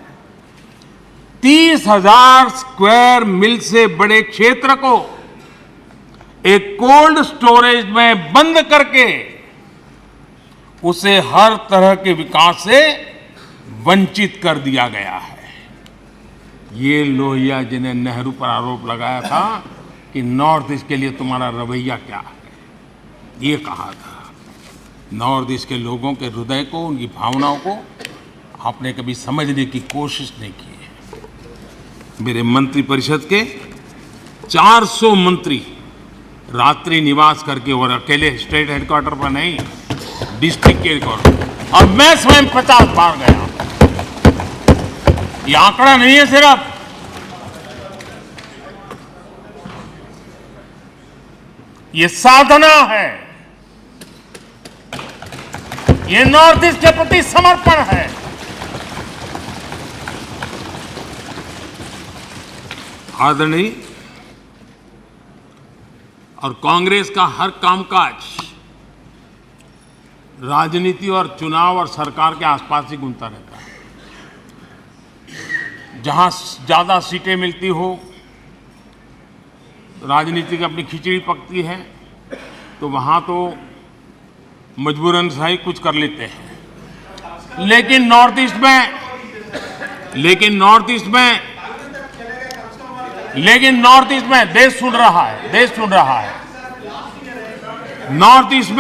Speaker 1: 30,000 स्क्वायर मील से बड़े क्षेत्र को एक कोल्ड स्टोरेज में बंद करके उसे हर तरह के विकास से वंचित कर दिया गया है। ये लोहिया जी ने नेहरू पर आरोप लगाया था कि नॉर्थ ईस्ट के लिए तुम्हारा रवैया क्या है। ये कहा था, नॉर्थ ईस्ट के लोगों के हृदय को, उनकी भावनाओं को आपने कभी समझने की कोशिश नहीं की है। मेरे मंत्रिपरिषद के 400 मंत्री रात्रि निवास करके, और अकेले स्टेट हेडक्वार्टर पर नहीं, डिस्ट्रिक्ट के हेडक्वार्टर, और मैं स्वयं 50 बार गया। ये आंकड़ा नहीं है सिर्फ, ये साधना है, ये नॉर्थ ईस्ट के प्रति समर्पण है। आदरणीय, और कांग्रेस का हर कामकाज राजनीति और चुनाव और सरकार के आसपास ही घूमता रहता है। जहां ज्यादा सीटें मिलती हो, राजनीति की अपनी खिचड़ी पकती है, तो वहां तो मजबूरन सही कुछ कर लेते हैं। लेकिन नॉर्थ ईस्ट में देश सुन रहा है। नॉर्थ ईस्ट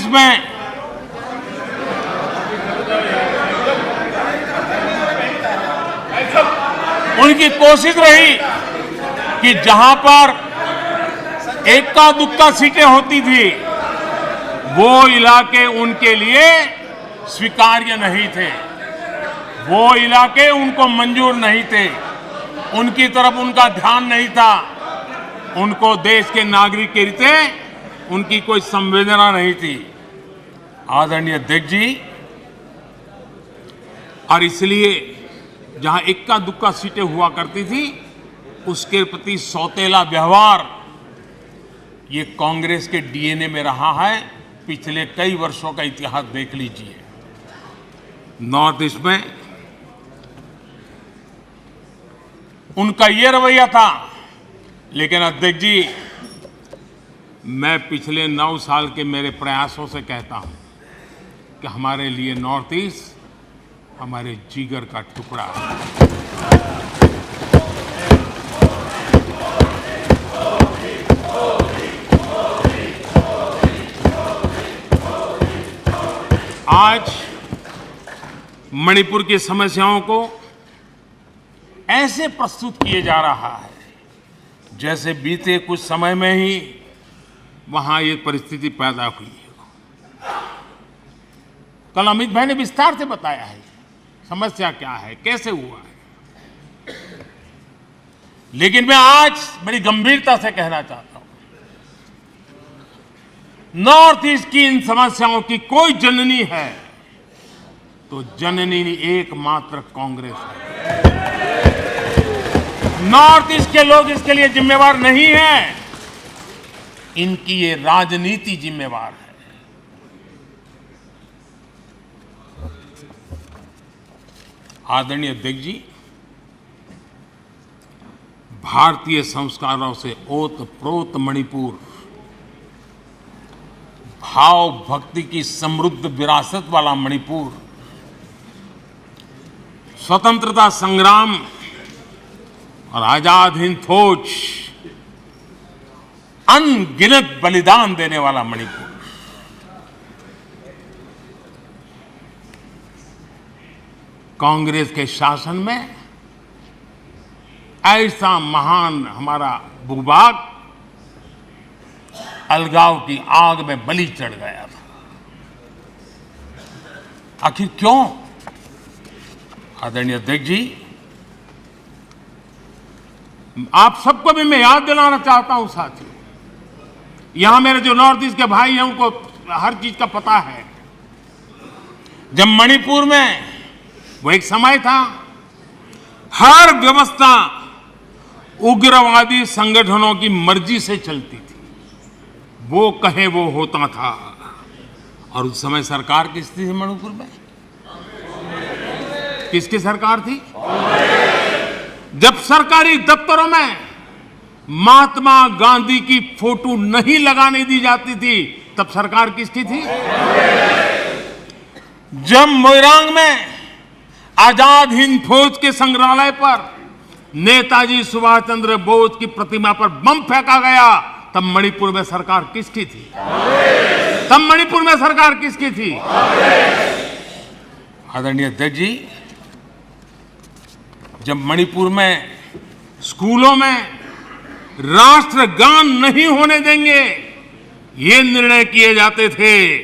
Speaker 1: में उनकी कोशिश रही कि जहां पर एक्का दुक्का सीटें होती थी, वो इलाके उनके लिए स्वीकार्य नहीं थे, वो इलाके उनको मंजूर नहीं थे, उनकी तरफ उनका ध्यान नहीं था, उनको देश के नागरिक के रीते उनकी कोई संवेदना नहीं थी। आदरणीय अध्यक्ष जी, और इसलिए जहां इक्का दुक्का सीटें हुआ करती थी, उसके प्रति सौतेला व्यवहार ये कांग्रेस के डीएनए में रहा है। पिछले कई वर्षों का इतिहास देख लीजिए। नॉर्थ ईस्ट में उनका ये रवैया था। लेकिन अध्यक्ष जी, मैं पिछले 9 साल के मेरे प्रयासों से कहता हूं कि हमारे लिए नॉर्थ ईस्ट हमारे जिगर का टुकड़ा है। आज मणिपुर की समस्याओं को ऐसे प्रस्तुत किए जा रहा है जैसे बीते कुछ समय में ही वहां ये परिस्थिति पैदा हुई है। कल अमित भाई ने विस्तार से बताया है समस्या क्या है, कैसे हुआ है। लेकिन मैं आज बड़ी गंभीरता से कहना चाहता हूं, नॉर्थ ईस्ट की इन समस्याओं की कोई जननी है तो जननी एकमात्र कांग्रेस है। नॉर्थ ईस्ट के लोग इसके लिए जिम्मेवार नहीं हैं, इनकी ये राजनीति जिम्मेवार है। आदरणीय अध्यक्ष जी, भारतीय संस्कारों से ओत-प्रोत मणिपुर, भाव भक्ति की समृद्ध विरासत वाला मणिपुर, स्वतंत्रता संग्राम और आजाद हिंद फौज, अनगिनत बलिदान देने वाला मणिपुर, कांग्रेस के शासन में ऐसा महान हमारा भूभाग अलगाव की आग में बलि चढ़ गया था। आखिर क्यों? आदरणीय अध्यक्ष जी, आप सबको भी मैं याद दिलाना चाहता हूं साथियों, यहां मेरे जो नॉर्थ ईस्ट के भाई हैं उनको हर चीज का पता है। जब मणिपुर में वो एक समय था, हर व्यवस्था उग्रवादी संगठनों की मर्जी से चलती थी, वो कहे वो होता था। और उस समय सरकार किसकी थी मणिपुर में? किसकी सरकार थी? जब सरकारी दफ्तरों में महात्मा गांधी की फोटो नहीं लगाने दी जाती थी, तब सरकार किसकी थी? जब मोइरांग में आजाद हिंद फौज के संग्रहालय पर नेताजी सुभाष चंद्र बोस की प्रतिमा पर बम फेंका गया, तब मणिपुर में सरकार किसकी थी? तब मणिपुर में सरकार किसकी थी? आदरणीय अध्यक्ष जी, जब मणिपुर में स्कूलों में राष्ट्रगान नहीं होने देंगे, ये निर्णय किए जाते थे,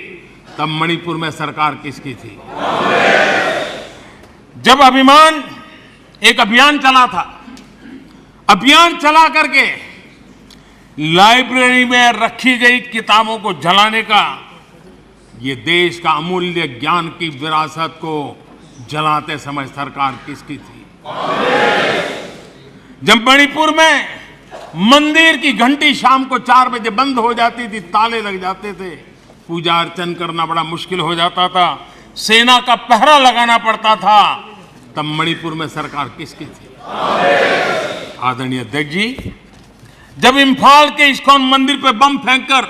Speaker 1: तब मणिपुर में सरकार किसकी थी? जब एक अभियान चला था, अभियान चला करके लाइब्रेरी में रखी गई किताबों को जलाने का, ये देश का अमूल्य ज्ञान की विरासत को जलाते समय सरकार किसकी थी? जब मणिपुर में मंदिर की घंटी शाम को 4 बजे बंद हो जाती थी, ताले लग जाते थे, पूजा अर्चन करना बड़ा मुश्किल हो जाता था, सेना का पहरा लगाना पड़ता था, तब मणिपुर में सरकार किसकी थी? आदरणीय अध्यक्ष जी, जब इम्फाल के इस्कॉन मंदिर पर बम फेंककर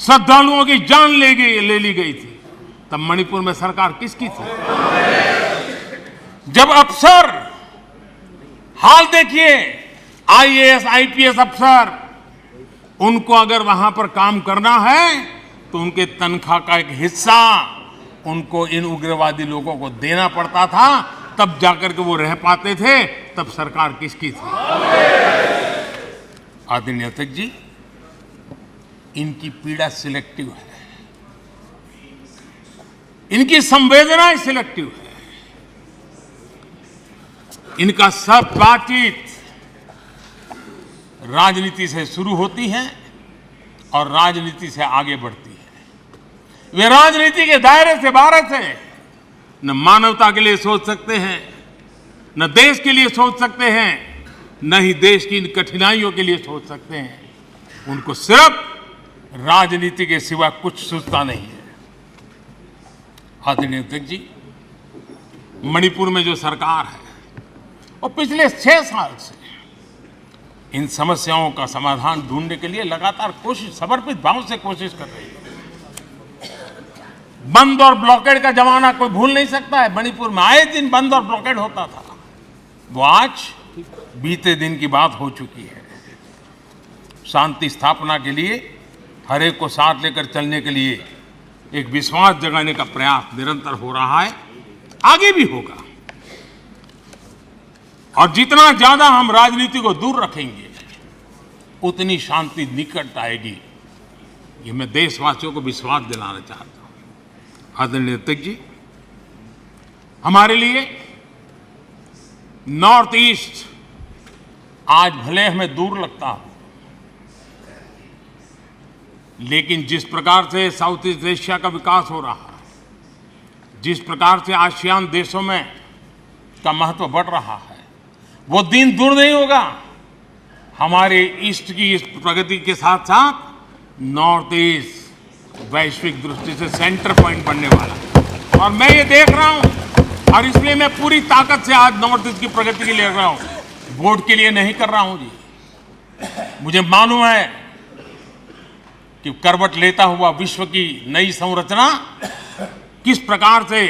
Speaker 1: श्रद्धालुओं की जान ले ली गई थी, तब मणिपुर में सरकार किसकी थी? जब अफसर, हाल देखिए, आईएएस आईपीएस अफसर, उनको अगर वहां पर काम करना है तो उनके तनख्वाह का एक हिस्सा उनको इन उग्रवादी लोगों को देना पड़ता था, तब जाकर के वो रह पाते थे, तब सरकार किसकी थी? आदरणीय अध्यक्ष जी, इनकी पीड़ा सिलेक्टिव है, इनकी संवेदनाएं सिलेक्टिव है, इनका सब बातचीत राजनीति से शुरू होती है और राजनीति से आगे बढ़ती है। वे राजनीति के दायरे से बाहर से न मानवता के लिए सोच सकते हैं, न देश के लिए सोच सकते हैं, न ही देश की इन कठिनाइयों के लिए सोच सकते हैं। उनको सिर्फ राजनीति के सिवा कुछ सूझता नहीं है। आदरणीय अध्यक्ष जी, मणिपुर में जो सरकार है और पिछले 6 साल से इन समस्याओं का समाधान ढूंढने के लिए लगातार समर्पित भाव से कोशिश कर रही है। बंद और ब्लॉकेड का जमाना कोई भूल नहीं सकता है। मणिपुर में आए दिन बंद और ब्लॉकेड होता था, वो आज बीते दिन की बात हो चुकी है। शांति स्थापना के लिए, हर एक को साथ लेकर चलने के लिए एक विश्वास जगाने का प्रयास निरंतर हो रहा है, आगे भी होगा। और जितना ज्यादा हम राजनीति को दूर रखेंगे, उतनी शांति निकट आएगी। ये मैं देशवासियों को विश्वास दिलाना चाहता हूं। आदरणीय अध्यक्ष जी, हमारे लिए नॉर्थ ईस्ट आज भले हमें दूर लगता हो, लेकिन जिस प्रकार से साउथ ईस्ट एशिया का विकास हो रहा है, जिस प्रकार से आसियान देशों में का महत्व बढ़ रहा है, वो दिन दूर नहीं होगा। हमारे ईस्ट की इस प्रगति के साथ साथ नॉर्थ ईस्ट वैश्विक दृष्टि से सेंटर पॉइंट बनने वाला है। और मैं ये देख रहा हूं और इसलिए मैं पूरी ताकत से आज नॉर्थ ईस्ट की प्रगति के लिए लड़ रहा हूं। वोट के लिए नहीं कर रहा हूं जी। मुझे मालूम है कि करवट लेता हुआ विश्व की नई संरचना किस प्रकार से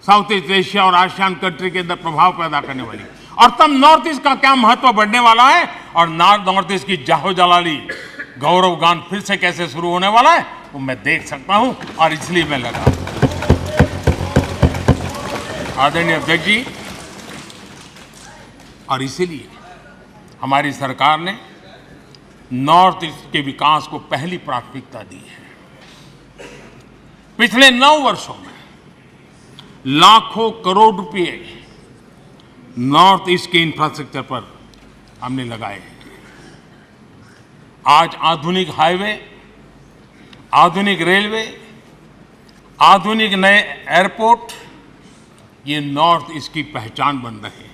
Speaker 1: साउथ ईस्ट एशिया और आसियान कंट्री के अंदर प्रभाव पैदा करने वाली, और तब नॉर्थ ईस्ट का क्या महत्व बढ़ने वाला है, और नॉर्थ ईस्ट की जाहो जलाली गौरव गान फिर से कैसे शुरू होने वाला है, वो मैं देख सकता हूं, और इसलिए मैं लगा। आदरणीय अध्यक्ष जी, और इसीलिए हमारी सरकार ने नॉर्थ ईस्ट के विकास को पहली प्राथमिकता दी है। पिछले 9 वर्षों में लाखों करोड़ रुपए नॉर्थ ईस्ट के इंफ्रास्ट्रक्चर पर हमने लगाए हैं। आज आधुनिक हाईवे, आधुनिक रेलवे, आधुनिक नए एयरपोर्ट, ये नॉर्थ ईस्ट की पहचान बन रहे हैं।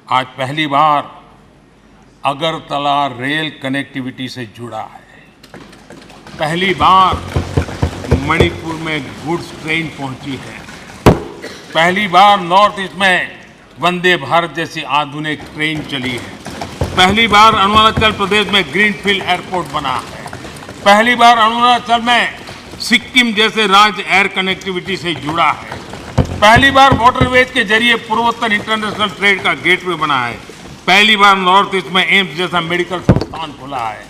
Speaker 1: आज पहली बार अगरतला रेल कनेक्टिविटी से जुड़ा है। पहली बार मणिपुर में गुड्स ट्रेन पहुंची है। पहली बार नॉर्थ ईस्ट में वंदे भारत जैसी आधुनिक ट्रेन चली है। पहली बार अरुणाचल प्रदेश में ग्रीनफील्ड एयरपोर्ट बना है। पहली बार अरुणाचल में सिक्किम जैसे राज्य एयर कनेक्टिविटी से जुड़ा है। पहली बार वाटरवेज के जरिए पूर्वोत्तर इंटरनेशनल ट्रेड का गेटवे बना है। पहली बार नॉर्थ ईस्ट में एम्स जैसा मेडिकल संस्थान खुला है।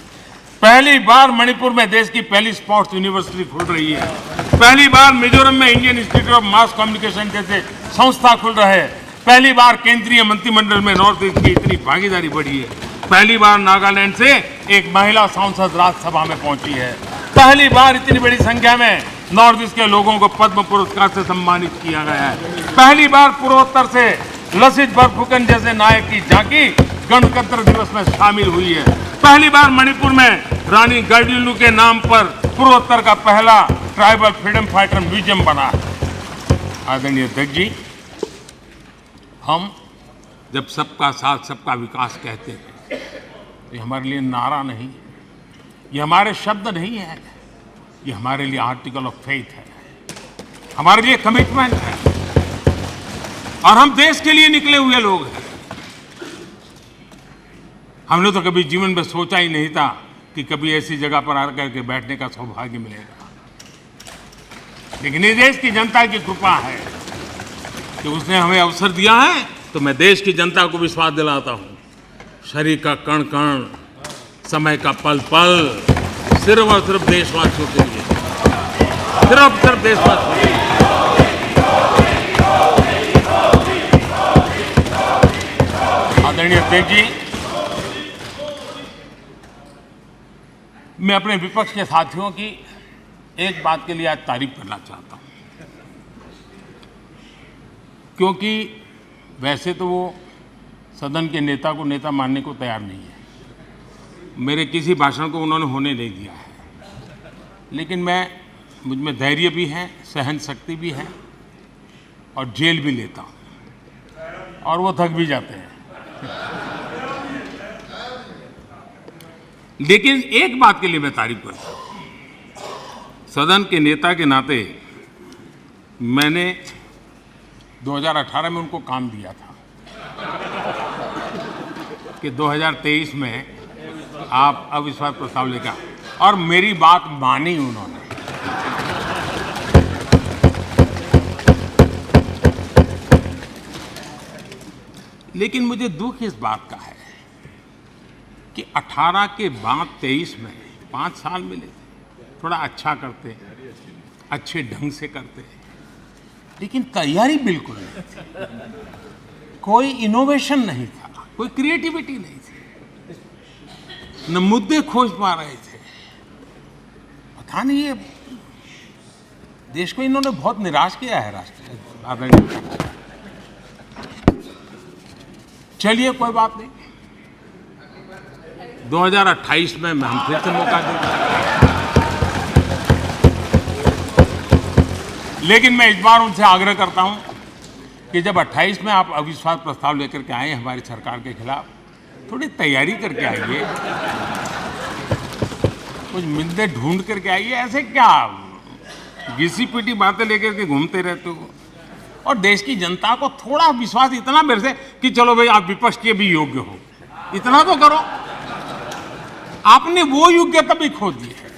Speaker 1: पहली बार मणिपुर में देश की पहली स्पोर्ट्स यूनिवर्सिटी खुल रही है। पहली बार मिजोरम में Indian institute of mass communication जैसे संस्था खुल रहे हैं। पहली बार केंद्रीय मंत्रिमंडल में नॉर्थ ईस्ट की इतनी भागीदारी बढ़ी है। पहली बार नागालैंड से एक महिला सांसद राज्यसभा में पहुंची है। पहली बार इतनी बड़ी संख्या में नॉर्थ ईस्ट के लोगों को पद्म पुरस्कार से सम्मानित किया गया है। पहली बार पूर्वोत्तर से लसित बरफुकन जैसे नायक की झांकी गणतंत्र दिवस में शामिल हुई है। पहली बार मणिपुर में रानी गाइडिंलिउ के नाम पर पूर्वोत्तर का पहला ट्राइबल फ्रीडम फाइटर म्यूजियम बना है। आदरणीय अध्यक्ष जी, हम जब सबका साथ सबका विकास कहते हैं, ये हमारे लिए नारा नहीं, ये हमारे शब्द नहीं है, ये हमारे लिए आर्टिकल ऑफ फेथ है, हमारे लिए कमिटमेंट है, और हम देश के लिए निकले हुए लोग हैं। हमने तो कभी जीवन में सोचा ही नहीं था कि कभी ऐसी जगह पर आकर के बैठने का सौभाग्य मिलेगा, लेकिन ये देश की जनता की कृपा है कि उसने हमें अवसर दिया है। तो मैं देश की जनता को विश्वास दिलाता हूँ, शरीर का कण कण, समय का पल पल सिर्फ और सिर्फ देशवासियों के लिए, सिर्फ देशवासियों के लिए। आदरणीय अध्यक्ष जी, मैं अपने विपक्ष के साथियों की एक बात के लिए आज तारीफ करना चाहता हूं, क्योंकि वैसे तो वो सदन के नेता को नेता मानने को तैयार नहीं है। मेरे किसी भाषण को उन्होंने होने नहीं दिया है, लेकिन मुझ में धैर्य भी है, सहन शक्ति भी है, और जेल भी लेता हूं, और वो थक भी जाते हैं। लेकिन एक बात के लिए मैं तारीफ करता हूं, सदन के नेता के नाते मैंने 2018 में उनको काम दिया था कि 2023 में आप अविश्वास प्रस्ताव लेकर, और मेरी बात मानी उन्होंने। लेकिन मुझे दुख इस बात का है कि 18 के बाद 23 में 5 साल मिले थे, थोड़ा अच्छा करते, अच्छे ढंग से करते, लेकिन तैयारी बिल्कुल नहीं थी, कोई इनोवेशन नहीं था, कोई क्रिएटिविटी नहीं थी, न मुद्दे खोज पा रहे थे। पता नहीं, ये देश को इन्होंने बहुत निराश किया है राष्ट्र। चलिए कोई बात नहीं, 2028 में हम फिर से मौका देंगे। लेकिन मैं इस बार उनसे आग्रह करता हूं कि जब 28 में आप अविश्वास प्रस्ताव लेकर के आए हमारी सरकार के खिलाफ, थोड़ी तैयारी करके आइए, कुछ मुद्दे ढूंढ करके आइए। ऐसे क्या घिसी पिटी बातें लेकर के घूमते रहते हो? और देश की जनता को थोड़ा विश्वास इतना मेरे से कि चलो भाई आप विपक्ष के भी योग्य हो, इतना तो करो। आपने वो योग्यता भी खो दी है।